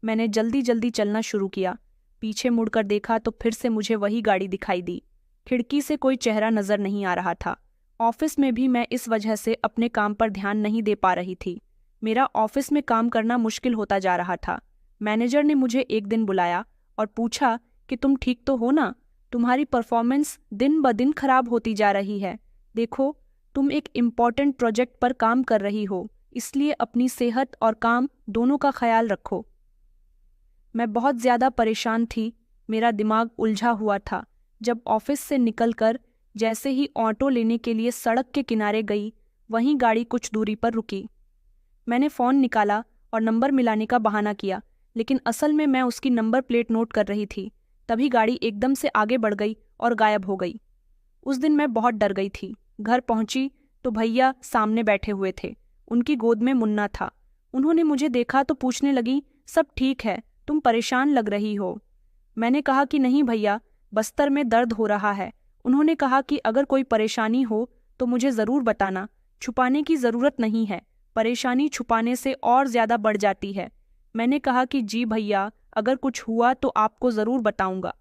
मैंने जल्दी जल्दी चलना शुरू किया। पीछे मुड़कर देखा तो फिर से मुझे वही गाड़ी दिखाई दी। खिड़की से कोई चेहरा नजर नहीं आ रहा था। ऑफिस में भी मैं इस वजह से अपने काम पर ध्यान नहीं दे पा रही थी। मेरा ऑफिस में काम करना मुश्किल होता जा रहा था। मैनेजर ने मुझे एक दिन बुलाया और पूछा कि तुम ठीक तो हो ना? तुम्हारी परफॉर्मेंस दिन ब दिन खराब होती जा रही है। देखो, तुम एक इम्पॉर्टेंट प्रोजेक्ट पर काम कर रही हो, इसलिए अपनी सेहत और काम दोनों का ख्याल रखो। मैं बहुत ज़्यादा परेशान थी। मेरा दिमाग उलझा हुआ था। जब ऑफिस से निकलकर जैसे ही ऑटो लेने के लिए सड़क के किनारे गई, वहीं गाड़ी कुछ दूरी पर रुकी। मैंने फ़ोन निकाला और नंबर मिलाने का बहाना किया, लेकिन असल में मैं उसकी नंबर प्लेट नोट कर रही थी। तभी गाड़ी एकदम से आगे बढ़ गई और गायब हो गई। उस दिन मैं बहुत डर गई थी। घर पहुंची तो भैया सामने बैठे हुए थे। उनकी गोद में मुन्ना था। उन्होंने मुझे देखा तो पूछने लगी, सब ठीक है, तुम परेशान लग रही हो। मैंने कहा कि नहीं भैया, बस्तर में दर्द हो रहा है। उन्होंने कहा कि अगर कोई परेशानी हो तो मुझे ज़रूर बताना, छुपाने की ज़रूरत नहीं है, परेशानी छुपाने से और ज़्यादा बढ़ जाती है। मैंने कहा कि जी भैया, अगर कुछ हुआ तो आपको ज़रूर बताऊंगा।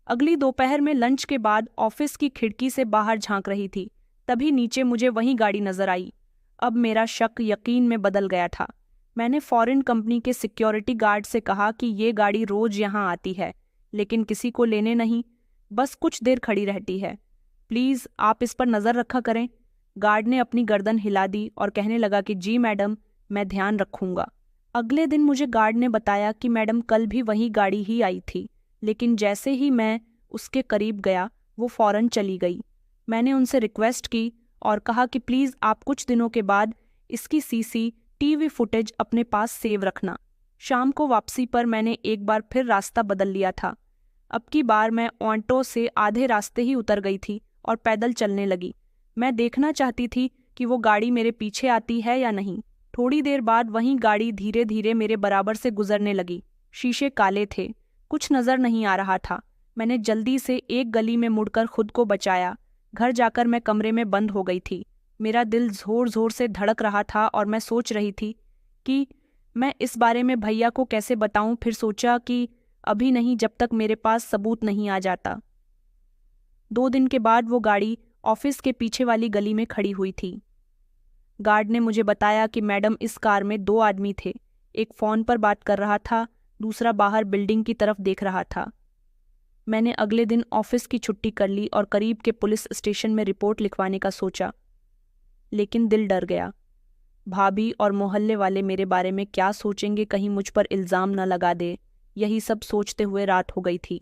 अगली दोपहर में लंच के बाद ऑफिस की खिड़की से बाहर झांक रही थी, तभी नीचे मुझे वही गाड़ी नजर आई। अब मेरा शक यकीन में बदल गया था। मैंने फॉरेन कंपनी के सिक्योरिटी गार्ड से कहा कि ये गाड़ी रोज यहाँ आती है, लेकिन किसी को लेने नहीं, बस कुछ देर खड़ी रहती है। प्लीज़ आप इस पर नज़र रखा करें। गार्ड ने अपनी गर्दन हिला दी और कहने लगा कि जी मैडम, मैं ध्यान रखूंगा। अगले दिन मुझे गार्ड ने बताया कि मैडम कल भी वही गाड़ी ही आई थी, लेकिन जैसे ही मैं उसके करीब गया वो फ़ौरन चली गई। मैंने उनसे रिक्वेस्ट की और कहा कि प्लीज़ आप कुछ दिनों के बाद इसकी CCTV फुटेज अपने पास सेव रखना। शाम को वापसी पर मैंने एक बार फिर रास्ता बदल लिया था। अब की बार मैं ऑटो से आधे रास्ते ही उतर गई थी और पैदल चलने लगी। मैं देखना चाहती थी कि वो गाड़ी मेरे पीछे आती है या नहीं। थोड़ी देर बाद वही गाड़ी धीरे धीरे मेरे बराबर से गुजरने लगी। शीशे काले थे, कुछ नज़र नहीं आ रहा था। मैंने जल्दी से एक गली में मुड़कर खुद को बचाया। घर जाकर मैं कमरे में बंद हो गई थी। मेरा दिल ज़ोर ज़ोर से धड़क रहा था और मैं सोच रही थी कि मैं इस बारे में भैया को कैसे बताऊं। फिर सोचा कि अभी नहीं, जब तक मेरे पास सबूत नहीं आ जाता। 2 दिन के बाद वो गाड़ी ऑफिस के पीछे वाली गली में खड़ी हुई थी। गार्ड ने मुझे बताया कि मैडम, इस कार में 2 आदमी थे। एक फ़ोन पर बात कर रहा था, दूसरा बाहर बिल्डिंग की तरफ देख रहा था। मैंने अगले दिन ऑफिस की छुट्टी कर ली और करीब के पुलिस स्टेशन में रिपोर्ट लिखवाने का सोचा, लेकिन दिल डर गया। भाभी और मोहल्ले वाले मेरे बारे में क्या सोचेंगे, कहीं मुझ पर इल्ज़ाम न लगा दे, यही सब सोचते हुए रात हो गई थी।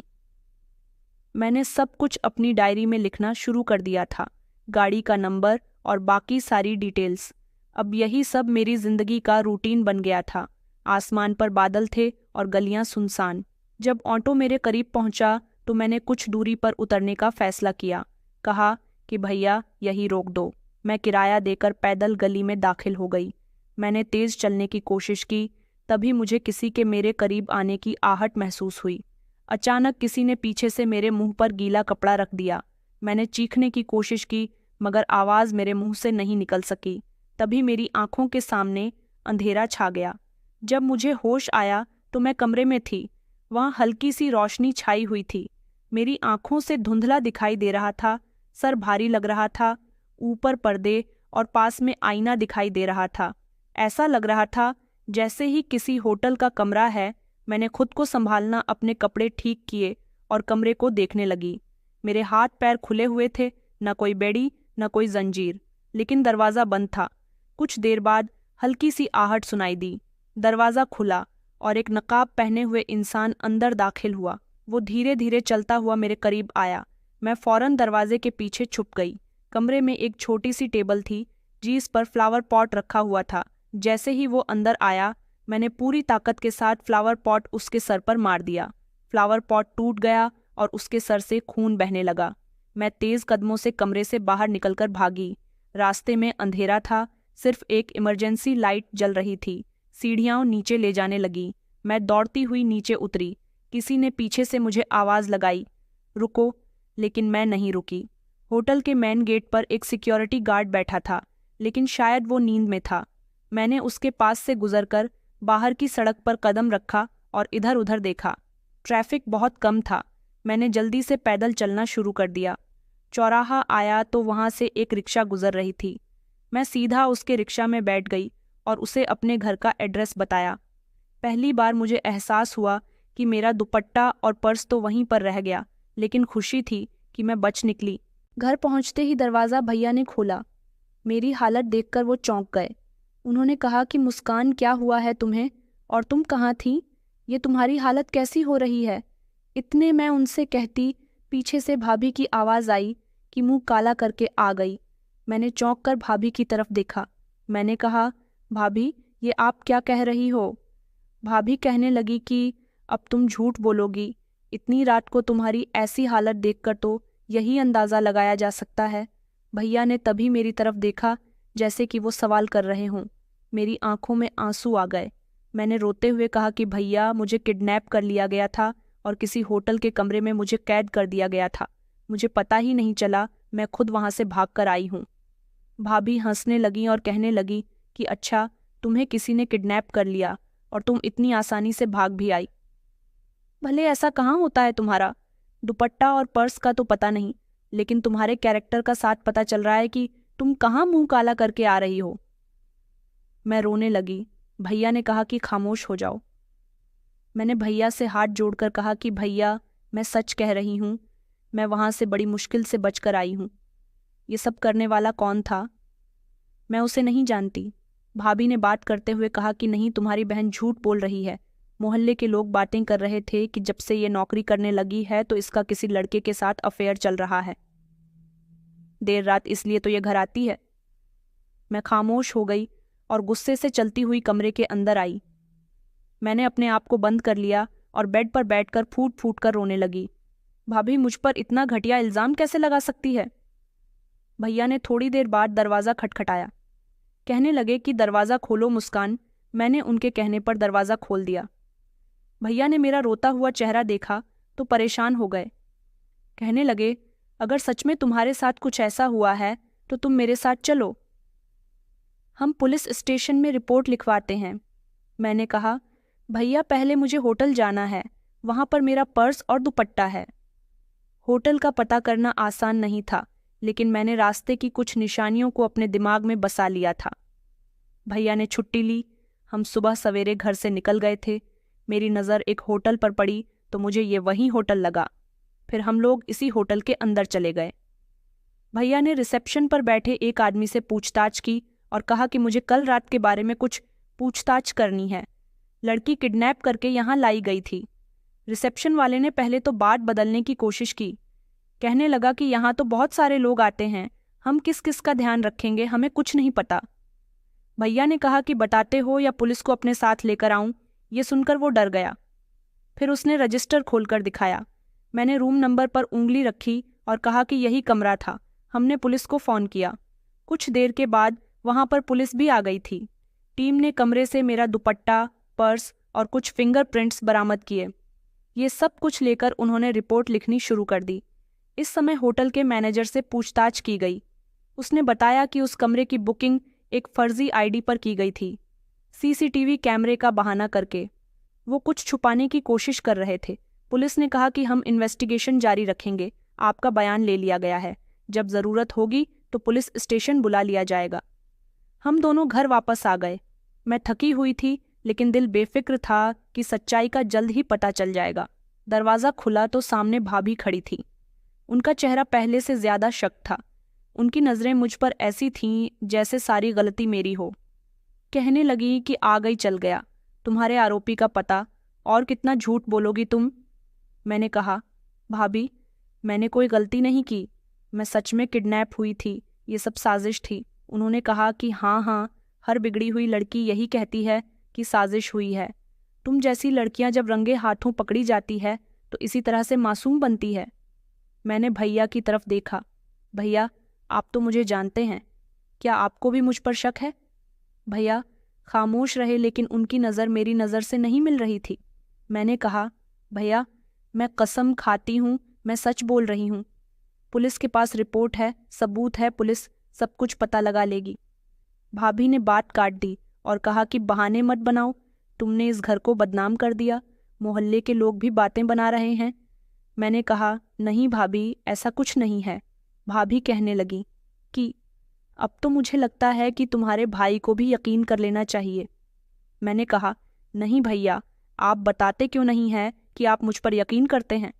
मैंने सब कुछ अपनी डायरी में लिखना शुरू कर दिया था, गाड़ी का नंबर और बाकी सारी डिटेल्स। अब यही सब मेरी जिंदगी का रूटीन बन गया था। आसमान पर बादल थे और गलियां सुनसान। जब ऑटो मेरे करीब पहुंचा तो मैंने कुछ दूरी पर उतरने का फैसला किया। कहा कि भैया, यही रोक दो। मैं किराया देकर पैदल गली में दाखिल हो गई। मैंने तेज चलने की कोशिश की, तभी मुझे किसी के मेरे करीब आने की आहट महसूस हुई। अचानक किसी ने पीछे से मेरे मुंह पर गीला कपड़ा रख दिया। मैंने चीखने की कोशिश की, मगर आवाज़ मेरे मुंह से नहीं निकल सकी। तभी मेरी आंखों के सामने अंधेरा छा गया। जब मुझे होश आया तो मैं कमरे में थी। वहाँ हल्की सी रोशनी छाई हुई थी। मेरी आंखों से धुंधला दिखाई दे रहा था, सर भारी लग रहा था, ऊपर पर्दे और पास में आईना दिखाई दे रहा था। ऐसा लग रहा था जैसे ही किसी होटल का कमरा है। मैंने खुद को संभालना, अपने कपड़े ठीक किए और कमरे को देखने लगी। मेरे हाथ पैर खुले हुए थे, न कोई बेड़ी न कोई जंजीर, लेकिन दरवाज़ा बंद था। कुछ देर बाद हल्की सी आहट सुनाई दी। दरवाज़ा खुला और एक नकाब पहने हुए इंसान अंदर दाखिल हुआ। वो धीरे धीरे चलता हुआ मेरे करीब आया। मैं फौरन दरवाजे के पीछे छुप गई। कमरे में एक छोटी सी टेबल थी जिस पर फ्लावर पॉट रखा हुआ था। जैसे ही वो अंदर आया, मैंने पूरी ताकत के साथ फ्लावर पॉट उसके सर पर मार दिया। फ्लावर पॉट टूट गया और उसके सर से खून बहने लगा। मैं तेज कदमों से कमरे से बाहर निकलकर भागी। रास्ते में अंधेरा था, सिर्फ एक इमरजेंसी लाइट जल रही थी। सीढ़ियाँ नीचे ले जाने लगी। मैं दौड़ती हुई नीचे उतरी। किसी ने पीछे से मुझे आवाज़ लगाई, रुको, लेकिन मैं नहीं रुकी। होटल के मेन गेट पर एक सिक्योरिटी गार्ड बैठा था, लेकिन शायद वो नींद में था। मैंने उसके पास से गुजरकर बाहर की सड़क पर कदम रखा और इधर उधर देखा। ट्रैफिक बहुत कम था। मैंने जल्दी से पैदल चलना शुरू कर दिया। चौराहा आया तो वहाँ से एक रिक्शा गुजर रही थी। मैं सीधा उसके रिक्शा में बैठ गई और उसे अपने घर का एड्रेस बताया। पहली बार मुझे एहसास हुआ कि मेरा दुपट्टा और पर्स तो वहीं पर रह गया, लेकिन खुशी थी कि मैं बच निकली। घर पहुंचते ही दरवाज़ा भैया ने खोला। मेरी हालत देखकर वो चौंक गए। उन्होंने कहा कि मुस्कान, क्या हुआ है तुम्हें, और तुम कहाँ थी? ये तुम्हारी हालत कैसी हो रही है? इतने मैं उनसे कहती, पीछे से भाभी की आवाज़ आई कि मुंह काला करके आ गई। मैंने चौंक कर भाभी की तरफ देखा। मैंने कहा, भाभी ये आप क्या कह रही हो? भाभी कहने लगी कि अब तुम झूठ बोलोगी। इतनी रात को तुम्हारी ऐसी हालत देखकर तो यही अंदाज़ा लगाया जा सकता है। भैया ने तभी मेरी तरफ देखा जैसे कि वो सवाल कर रहे हों। मेरी आंखों में आंसू आ गए। मैंने रोते हुए कहा कि भैया, मुझे किडनैप कर लिया गया था और किसी होटल के कमरे में मुझे कैद कर दिया गया था। मुझे पता ही नहीं चला, मैं खुद वहाँ से भाग कर आई हूँ। भाभी हंसने लगी और कहने लगी कि अच्छा, तुम्हें किसी ने किडनैप कर लिया और तुम इतनी आसानी से भाग भी आई। भले ऐसा कहाँ होता है तुम्हारा? दुपट्टा और पर्स का तो पता नहीं, लेकिन तुम्हारे कैरेक्टर का साथ पता चल रहा है कि तुम कहाँ मुंह काला करके आ रही हो। मैं रोने लगी। भैया ने कहा कि खामोश हो जाओ। मैंने भैया से हाथ जोड़कर कहा कि भैया, मैं सच कह रही हूँ, मैं वहाँ से बड़ी मुश्किल से बचकर आई हूँ। ये सब करने वाला कौन था? मैं उसे नहीं जानती। भाभी ने बात करते हुए कहा कि नहीं, तुम्हारी बहन झूठ बोल रही है। मोहल्ले के लोग बातें कर रहे थे कि जब से ये नौकरी करने लगी है तो इसका किसी लड़के के साथ अफेयर चल रहा है। देर रात इसलिए तो ये घर आती है। मैं खामोश हो गई और गुस्से से चलती हुई कमरे के अंदर आई। मैंने अपने आप को बंद कर लिया और बेड पर बैठकर फूट फूट कर रोने लगी। भाभी मुझ पर इतना घटिया इल्ज़ाम कैसे लगा सकती है? भैया ने थोड़ी देर बाद दरवाज़ा खटखटाया। कहने लगे कि दरवाज़ा खोलो मुस्कान। मैंने उनके कहने पर दरवाज़ा खोल दिया। भैया ने मेरा रोता हुआ चेहरा देखा तो परेशान हो गए। कहने लगे, अगर सच में तुम्हारे साथ कुछ ऐसा हुआ है तो तुम मेरे साथ चलो, हम पुलिस स्टेशन में रिपोर्ट लिखवाते हैं। मैंने कहा, भैया पहले मुझे होटल जाना है, वहाँ पर मेरा पर्स और दुपट्टा है। होटल का पता करना आसान नहीं था, लेकिन मैंने रास्ते की कुछ निशानियों को अपने दिमाग में बसा लिया था। भैया ने छुट्टी ली। हम सुबह सवेरे घर से निकल गए थे। मेरी नज़र एक होटल पर पड़ी तो मुझे ये वही होटल लगा। फिर हम लोग इसी होटल के अंदर चले गए। भैया ने रिसेप्शन पर बैठे एक आदमी से पूछताछ की और कहा कि मुझे कल रात के बारे में कुछ पूछताछ करनी है। लड़की किडनैप करके यहाँ लाई गई थी। रिसेप्शन वाले ने पहले तो बात बदलने की कोशिश की। कहने लगा कि यहाँ तो बहुत सारे लोग आते हैं, हम किस किस का ध्यान रखेंगे, हमें कुछ नहीं पता। भैया ने कहा कि बताते हो या पुलिस को अपने साथ लेकर आऊं। ये सुनकर वो डर गया। फिर उसने रजिस्टर खोलकर दिखाया। मैंने रूम नंबर पर उंगली रखी और कहा कि यही कमरा था। हमने पुलिस को फ़ोन किया। कुछ देर के बाद वहाँ पर पुलिस भी आ गई थी। टीम ने कमरे से मेरा दुपट्टा, पर्स और कुछ फिंगरप्रिंट्स बरामद किए। ये सब कुछ लेकर उन्होंने रिपोर्ट लिखनी शुरू कर दी। इस समय होटल के मैनेजर से पूछताछ की गई। उसने बताया कि उस कमरे की बुकिंग एक फर्जी आईडी पर की गई थी, सीसीटीवी कैमरे का बहाना करके। वो कुछ छुपाने की कोशिश कर रहे थे। पुलिस ने कहा कि हम इन्वेस्टिगेशन जारी रखेंगे, आपका बयान ले लिया गया है, जब ज़रूरत होगी तो पुलिस स्टेशन बुला लिया जाएगा। हम दोनों घर वापस आ गए। मैं थकी हुई थी, लेकिन दिल बेफिक्र था कि सच्चाई का जल्द ही पता चल जाएगा। दरवाज़ा खुला तो सामने भाभी खड़ी थी। उनका चेहरा पहले से ज़्यादा शक था। उनकी नज़रें मुझ पर ऐसी थीं जैसे सारी गलती मेरी हो। कहने लगी कि आ गई चल गया, तुम्हारे आरोपी का पता, और कितना झूठ बोलोगी तुम। मैंने कहा, भाभी मैंने कोई गलती नहीं की, मैं सच में किडनैप हुई थी, ये सब साजिश थी। उन्होंने कहा कि हाँ, हर बिगड़ी हुई लड़की यही कहती है कि साजिश हुई है। तुम जैसी लड़कियां जब रंगे हाथों पकड़ी जाती है तो इसी तरह से मासूम बनती है। मैंने भैया की तरफ देखा। भैया, आप तो मुझे जानते हैं, क्या आपको भी मुझ पर शक है? भैया खामोश रहे, लेकिन उनकी नज़र मेरी नज़र से नहीं मिल रही थी। मैंने कहा, भैया मैं कसम खाती हूँ, मैं सच बोल रही हूँ। पुलिस के पास रिपोर्ट है, सबूत है, पुलिस सब कुछ पता लगा लेगी। भाभी ने बात काट दी और कहा कि बहाने मत बनाओ, तुमने इस घर को बदनाम कर दिया। मोहल्ले के लोग भी बातें बना रहे हैं। मैंने कहा, नहीं भाभी, ऐसा कुछ नहीं है। भाभी कहने लगी कि अब तो मुझे लगता है कि तुम्हारे भाई को भी यकीन कर लेना चाहिए। मैंने कहा, नहीं भैया, आप बताते क्यों नहीं हैं कि आप मुझ पर यकीन करते हैं।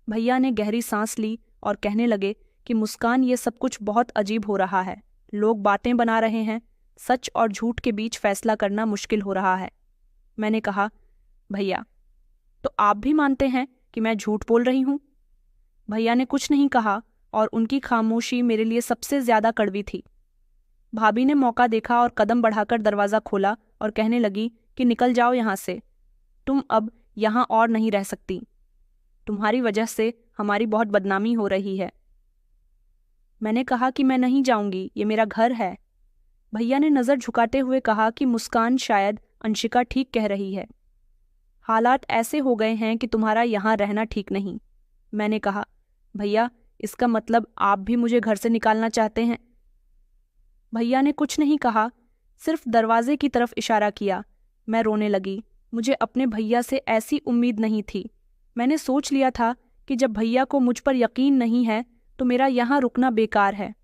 भैया ने गहरी सांस ली और कहने लगे कि मुस्कान, ये सब कुछ बहुत अजीब हो रहा है। लोग बातें बना रहे हैं, सच और झूठ के बीच फैसला करना मुश्किल हो रहा है। मैंने कहा, भैया, तो आप भी मानते हैं कि मैं झूठ बोल रही हूँ? भैया ने कुछ नहीं कहा और उनकी खामोशी मेरे लिए सबसे ज्यादा कड़वी थी। भाभी ने मौका देखा और कदम बढ़ाकर दरवाज़ा खोला और कहने लगी कि निकल जाओ यहाँ से, तुम अब यहाँ और नहीं रह सकती। तुम्हारी वजह से हमारी बहुत बदनामी हो रही है। मैंने कहा कि मैं नहीं जाऊंगी, ये मेरा घर है। भैया ने नज़र झुकाते हुए कहा कि मुस्कान, शायद अंशिका ठीक कह रही है। हालात ऐसे हो गए हैं कि तुम्हारा यहाँ रहना ठीक नहीं। मैंने कहा, भैया, इसका मतलब आप भी मुझे घर से निकालना चाहते हैं? भैया ने कुछ नहीं कहा, सिर्फ दरवाजे की तरफ इशारा किया। मैं रोने लगी। मुझे अपने भैया से ऐसी उम्मीद नहीं थी। मैंने सोच लिया था कि जब भैया को मुझ पर यकीन नहीं है तो मेरा यहाँ रुकना बेकार है।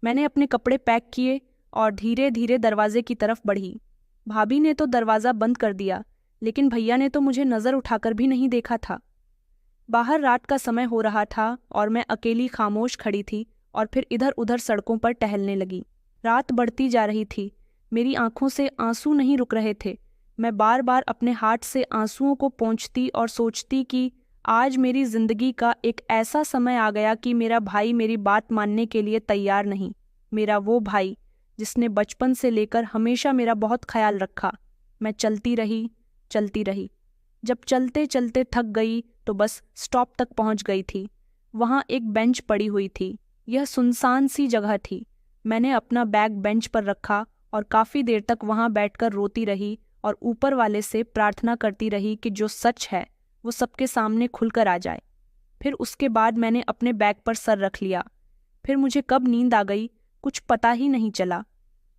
मैंने अपने कपड़े पैक किए और धीरे धीरे दरवाजे की तरफ बढ़ी। भाभी ने तो दरवाज़ा बंद कर दिया, लेकिन भैया ने तो मुझे नज़र उठाकर भी नहीं देखा था। बाहर रात का समय हो रहा था और मैं अकेली खामोश खड़ी थी और फिर इधर उधर सड़कों पर टहलने लगी। रात बढ़ती जा रही थी। मेरी आंखों से आंसू नहीं रुक रहे थे। मैं बार बार अपने हाथ से आंसुओं को पोंछती और सोचती कि आज मेरी जिंदगी का एक ऐसा समय आ गया कि मेरा भाई मेरी बात मानने के लिए तैयार नहीं। मेरा वो भाई जिसने बचपन से लेकर हमेशा मेरा बहुत ख्याल रखा। मैं चलती रही। जब चलते चलते थक गई तो बस स्टॉप तक पहुंच गई थी। वहां एक बेंच पड़ी हुई थी। यह सुनसान सी जगह थी। मैंने अपना बैग बेंच पर रखा और काफ़ी देर तक वहां बैठकर रोती रही और ऊपर वाले से प्रार्थना करती रही कि जो सच है वो सबके सामने खुलकर आ जाए। फिर उसके बाद मैंने अपने बैग पर सर रख लिया। फिर मुझे कब नींद आ गई कुछ पता ही नहीं चला।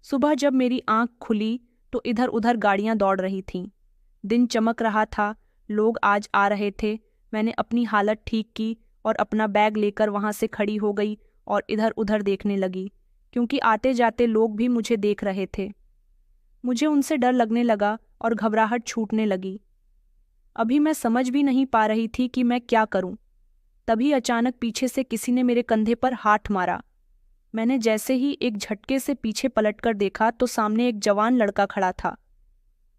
सुबह जब मेरी आंख खुली तो इधर उधर गाड़ियां दौड़ रही थीं। दिन चमक रहा था, लोग आज आ रहे थे। मैंने अपनी हालत ठीक की और अपना बैग लेकर वहां से खड़ी हो गई और इधर उधर देखने लगी, क्योंकि आते जाते लोग भी मुझे देख रहे थे। मुझे उनसे डर लगने लगा और घबराहट छूटने लगी। अभी मैं समझ भी नहीं पा रही थी कि मैं क्या करूं। तभी अचानक पीछे से किसी ने मेरे कंधे पर हाथ मारा। मैंने जैसे ही एक झटके से पीछे पलटकर देखा तो सामने एक जवान लड़का खड़ा था।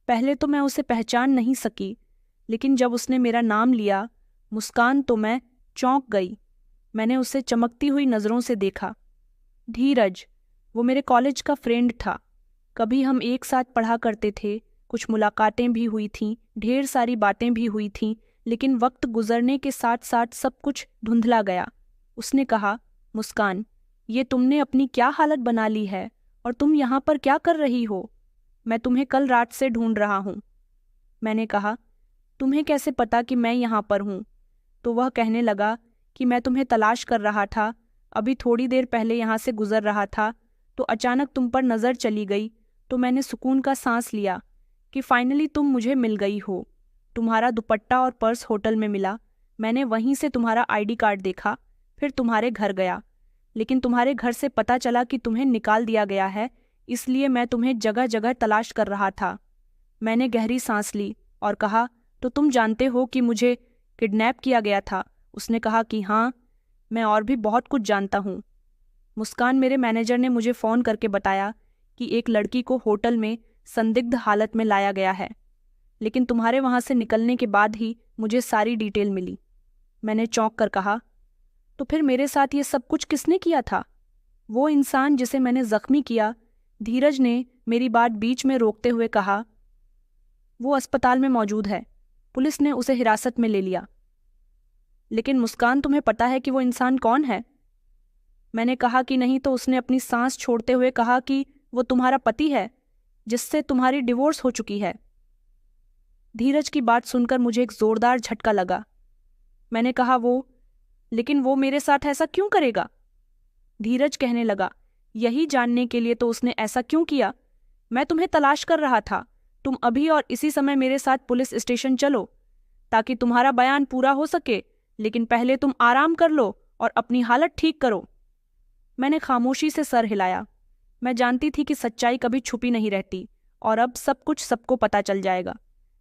पहले तो मैं उसे पहचान नहीं सकी, लेकिन जब उसने मेरा नाम लिया, मुस्कान, तो मैं चौंक गई। मैंने उसे चमकती हुई नज़रों से देखा। धीरज, वो मेरे कॉलेज का फ्रेंड था। कभी हम एक साथ पढ़ा करते थे, कुछ मुलाकातें भी हुई थीं, ढेर सारी बातें भी हुई थीं, लेकिन वक्त गुजरने के साथ साथ सब कुछ धुंधला गया। उसने कहा, मुस्कान, ये तुमने अपनी क्या हालत बना ली है और तुम यहाँ पर क्या कर रही हो? मैं तुम्हें कल रात से ढूंढ रहा हूँ। मैंने कहा, तुम्हें कैसे पता कि मैं यहाँ पर हूँ? तो वह कहने लगा कि मैं तुम्हें तलाश कर रहा था। अभी थोड़ी देर पहले यहाँ से गुजर रहा था तो अचानक तुम पर नज़र चली गई, तो मैंने सुकून का सांस लिया कि फाइनली तुम मुझे मिल गई हो। तुम्हारा दुपट्टा और पर्स होटल में मिला। मैंने वहीं से तुम्हारा आईडी कार्ड देखा, फिर तुम्हारे घर गया, लेकिन तुम्हारे घर से पता चला कि तुम्हें निकाल दिया गया है, इसलिए मैं तुम्हें जगह जगह तलाश कर रहा था। मैंने गहरी सांस ली और कहा, तो तुम जानते हो कि मुझे किडनैप किया गया था? उसने कहा कि हाँ, मैं और भी बहुत कुछ जानता हूँ। मुस्कान, मेरे मैनेजर ने मुझे फ़ोन करके बताया कि एक लड़की को होटल में संदिग्ध हालत में लाया गया है, लेकिन तुम्हारे वहाँ से निकलने के बाद ही मुझे सारी डिटेल मिली। मैंने चौंक कर कहा, तो फिर मेरे साथ ये सब कुछ किसने किया था? वो इंसान जिसे मैंने जख्मी किया? धीरज ने मेरी बात बीच में रोकते हुए कहा, वो अस्पताल में मौजूद है, पुलिस ने उसे हिरासत में ले लिया। लेकिन मुस्कान, तुम्हें पता है कि वो इंसान कौन है? मैंने कहा कि नहीं, तो उसने अपनी सांस छोड़ते हुए कहा कि वो तुम्हारा पति है, जिससे तुम्हारी डिवोर्स हो चुकी है। धीरज की बात सुनकर मुझे एक जोरदार झटका लगा। मैंने कहा, लेकिन वो मेरे साथ ऐसा क्यों करेगा? धीरज कहने लगा, यही जानने के लिए तो उसने ऐसा क्यों किया। मैं तुम्हें तलाश कर रहा था। तुम अभी और इसी समय मेरे साथ पुलिस स्टेशन चलो। ताकि तुम्हारा बयान पूरा हो सके, लेकिन पहले तुम आराम कर लो और अपनी हालत ठीक करो। मैंने खामोशी से सर हिलाया। मैं जानती थी कि सच्चाई कभी छुपी नहीं रहती और अब सब कुछ सबको पता चल जाएगा।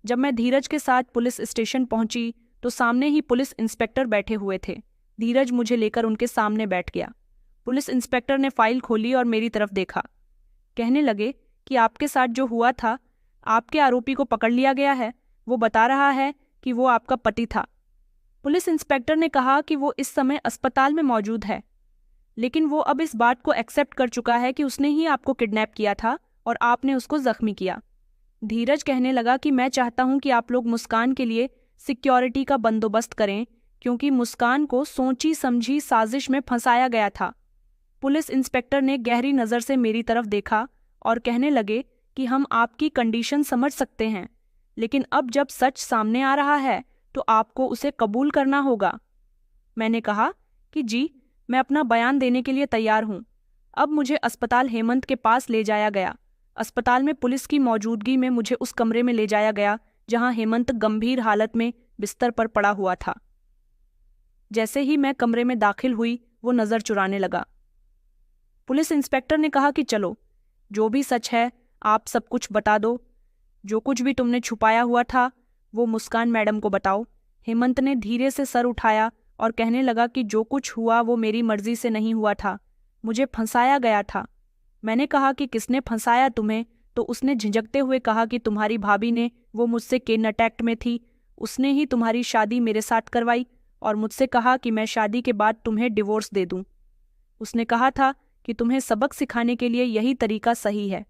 जब मैं धीरज के साथ पुलिस स्टेशन पहुंची तो सामने ही पुलिस इंस्पेक्टर बैठे हुए थे। धीरज मुझे लेकर उनके सामने बैठ गया। पुलिस इंस्पेक्टर ने फाइल खोली और मेरी तरफ देखा। कहने लगे कि आपके साथ जो हुआ था, आपके आरोपी को पकड़ लिया गया है। वो बता रहा है कि वो आपका पति था। पुलिस इंस्पेक्टर ने कहा कि वो इस समय अस्पताल में मौजूद है, लेकिन वो अब इस बात को एक्सेप्ट कर चुका है कि उसने ही आपको किडनैप किया था और आपने उसको जख्मी किया। धीरज कहने लगा कि मैं चाहता हूं कि आप लोग मुस्कान के लिए सिक्योरिटी का बंदोबस्त करें, क्योंकि मुस्कान को सोची समझी साजिश में फंसाया गया था। पुलिस इंस्पेक्टर ने गहरी नज़र से मेरी तरफ देखा और कहने लगे कि हम आपकी कंडीशन समझ सकते हैं, लेकिन अब जब सच सामने आ रहा है तो आपको उसे कबूल करना होगा। मैंने कहा कि जी, मैं अपना बयान देने के लिए तैयार हूं। अब मुझे अस्पताल हेमंत के पास ले जाया गया। अस्पताल में पुलिस की मौजूदगी में मुझे उस कमरे में ले जाया गया जहां हेमंत गंभीर हालत में बिस्तर पर पड़ा हुआ था। जैसे ही मैं कमरे में दाखिल हुई, वो नज़र चुराने लगा। पुलिस इंस्पेक्टर ने कहा कि चलो, जो भी सच है आप सब कुछ बता दो। जो कुछ भी तुमने छुपाया हुआ था वो मुस्कान मैडम को बताओ। हेमंत ने धीरे से सर उठाया और कहने लगा कि जो कुछ हुआ वो मेरी मर्जी से नहीं हुआ था, मुझे फंसाया गया था। मैंने कहा कि किसने फंसाया तुम्हें, तो उसने झिझकते हुए कहा कि तुम्हारी भाभी ने, वो मुझसे किडनैप में थी, उसने ही तुम्हारी शादी मेरे साथ करवाई और मुझसे कहा कि मैं शादी के बाद तुम्हें डिवोर्स दे दूं। उसने कहा था कि तुम्हें सबक सिखाने के लिए यही तरीका सही है।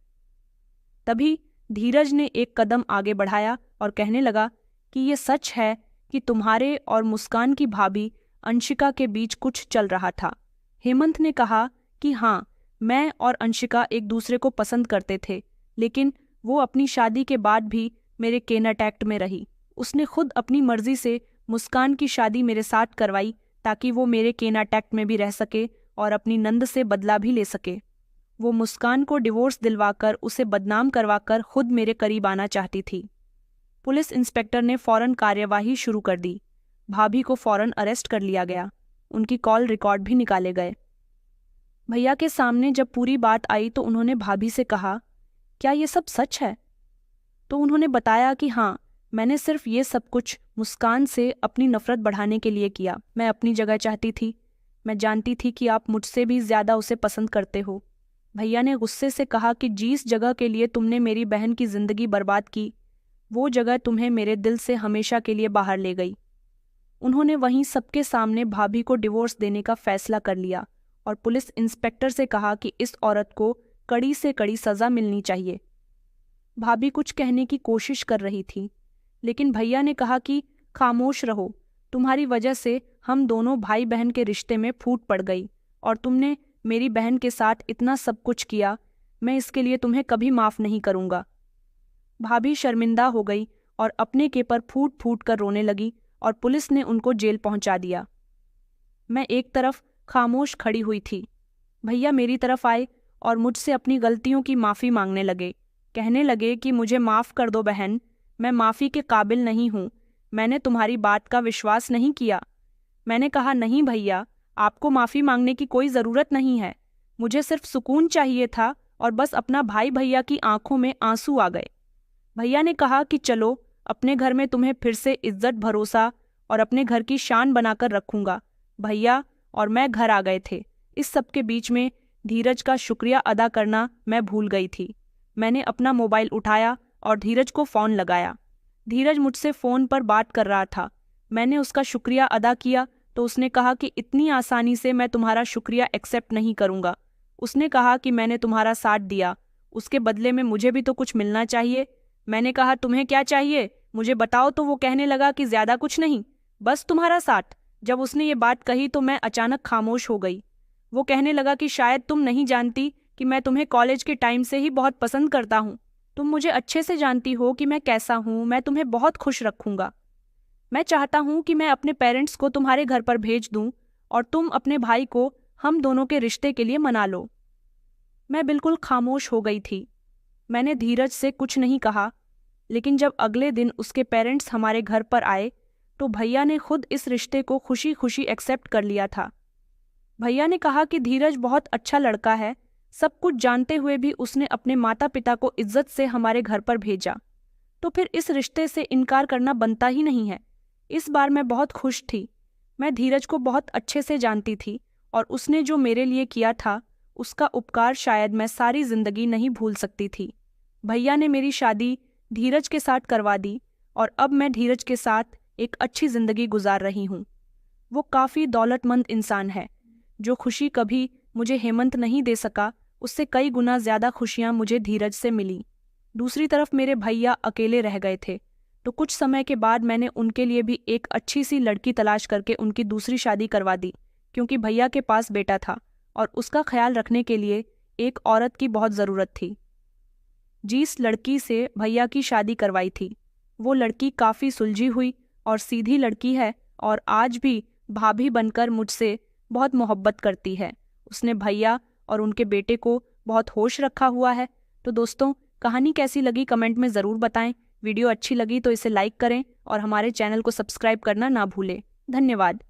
तभी धीरज ने एक कदम आगे बढ़ाया और कहने लगा कि ये सच है कि तुम्हारे और मुस्कान की भाभी अंशिका के बीच कुछ चल रहा था। हेमंत ने कहा कि हाँ, मैं और अंशिका एक दूसरे को पसंद करते थे, लेकिन वो अपनी शादी के बाद भी मेरे किडनैप में रही। उसने खुद अपनी मर्जी से मुस्कान की शादी मेरे साथ करवाई ताकि वो मेरे किडनैप में भी रह सके और अपनी नंद से बदला भी ले सके। वो मुस्कान को डिवोर्स दिलवाकर उसे बदनाम करवाकर खुद मेरे करीब आना चाहती थी। पुलिस इंस्पेक्टर ने फौरन कार्यवाही शुरू कर दी। भाभी को फौरन अरेस्ट कर लिया गया। उनकी कॉल रिकॉर्ड भी निकाले गए। भैया के सामने जब पूरी बात आई तो उन्होंने भाभी से कहा, क्या ये सब सच है? तो उन्होंने बताया कि हाँ, मैंने सिर्फ ये सब कुछ मुस्कान से अपनी नफरत बढ़ाने के लिए किया। मैं अपनी जगह चाहती थी। मैं जानती थी कि आप मुझसे भी ज्यादा उसे पसंद करते हो। भैया ने गुस्से से कहा कि जिस जगह के लिए तुमने मेरी बहन की जिंदगी बर्बाद की, वो जगह तुम्हें मेरे दिल से हमेशा के लिए बाहर ले गई। उन्होंने वहीं सबके सामने भाभी को डिवोर्स देने का फैसला कर लिया और पुलिस इंस्पेक्टर से कहा कि इस औरत को कड़ी से कड़ी सजा मिलनी चाहिए। भाभी कुछ कहने की कोशिश कर रही थी, लेकिन भैया ने कहा कि खामोश रहो, तुम्हारी वजह से हम दोनों भाई बहन के रिश्ते में फूट पड़ गई और तुमने मेरी बहन के साथ इतना सब कुछ किया। मैं इसके लिए तुम्हें कभी माफ नहीं करूंगा। भाभी शर्मिंदा हो गई और अपने के पर फूट फूट कर रोने लगी और पुलिस ने उनको जेल पहुंचा दिया। मैं एक तरफ खामोश खड़ी हुई थी। भैया मेरी तरफ आए और मुझसे अपनी गलतियों की माफ़ी मांगने लगे। कहने लगे कि मुझे माफ़ कर दो बहन, मैं माफ़ी के काबिल नहीं हूँ, मैंने तुम्हारी बात का विश्वास नहीं किया। मैंने कहा नहीं भैया, आपको माफ़ी मांगने की कोई ज़रूरत नहीं है। मुझे सिर्फ सुकून चाहिए था और बस अपना भाई भैया की आंखों में आंसू आ गए। भैया ने कहा कि चलो, अपने घर में तुम्हें फिर से इज्जत भरोसा और अपने घर की शान बनाकर रखूंगा। भैया और मैं घर आ गए थे। इस सब के बीच में धीरज का शुक्रिया अदा करना मैं भूल गई थी। मैंने अपना मोबाइल उठाया और धीरज को फ़ोन लगाया। धीरज मुझसे फ़ोन पर बात कर रहा था। मैंने उसका शुक्रिया अदा किया तो उसने कहा कि इतनी आसानी से मैं तुम्हारा शुक्रिया एक्सेप्ट नहीं करूँगा। उसने कहा कि मैंने तुम्हारा साथ दिया, उसके बदले में मुझे भी तो कुछ मिलना चाहिए। मैंने कहा तुम्हें क्या चाहिए, मुझे बताओ। तो वो कहने लगा कि ज़्यादा कुछ नहीं, बस तुम्हारा साथ। जब उसने ये बात कही तो मैं अचानक खामोश हो गई। वो कहने लगा कि शायद तुम नहीं जानती कि मैं तुम्हें कॉलेज के टाइम से ही बहुत पसंद करता हूँ। तुम मुझे अच्छे से जानती हो कि मैं कैसा हूँ। मैं तुम्हें बहुत खुश रखूँगा। मैं चाहता हूँ कि मैं अपने पेरेंट्स को तुम्हारे घर पर भेज दूँ और तुम अपने भाई को हम दोनों के रिश्ते के लिए मना लो। मैं बिल्कुल खामोश हो गई थी। मैंने धीरज से कुछ नहीं कहा, लेकिन जब अगले दिन उसके पेरेंट्स हमारे घर पर आए तो भैया ने खुद इस रिश्ते को खुशी खुशी एक्सेप्ट कर लिया था। भैया ने कहा कि धीरज बहुत अच्छा लड़का है। सब कुछ जानते हुए भी उसने अपने माता पिता को इज्जत से हमारे घर पर भेजा, तो फिर इस रिश्ते से इनकार करना बनता ही नहीं है। इस बार मैं बहुत खुश थी। मैं धीरज को बहुत अच्छे से जानती थी और उसने जो मेरे लिए किया था उसका उपकार शायद मैं सारी जिंदगी नहीं भूल सकती थी। भैया ने मेरी शादी धीरज के साथ करवा दी और अब मैं धीरज के साथ एक अच्छी जिंदगी गुजार रही हूँ। वो काफ़ी दौलतमंद इंसान है। जो खुशी कभी मुझे हेमंत नहीं दे सका, उससे कई गुना ज़्यादा खुशियाँ मुझे धीरज से मिली। दूसरी तरफ मेरे भैया अकेले रह गए थे, तो कुछ समय के बाद मैंने उनके लिए भी एक अच्छी सी लड़की तलाश करके उनकी दूसरी शादी करवा दी, क्योंकि भैया के पास बेटा था और उसका ख्याल रखने के लिए एक औरत की बहुत ज़रूरत थी। जिस लड़की से भैया की शादी करवाई थी, वो लड़की काफ़ी सुलझी हुई और सीधी लड़की है और आज भी भाभी बनकर मुझसे बहुत मोहब्बत करती है। उसने भैया और उनके बेटे को बहुत होश रखा हुआ है। तो दोस्तों, कहानी कैसी लगी कमेंट में ज़रूर बताएं। वीडियो अच्छी लगी तो इसे लाइक करें और हमारे चैनल को सब्सक्राइब करना ना भूलें। धन्यवाद।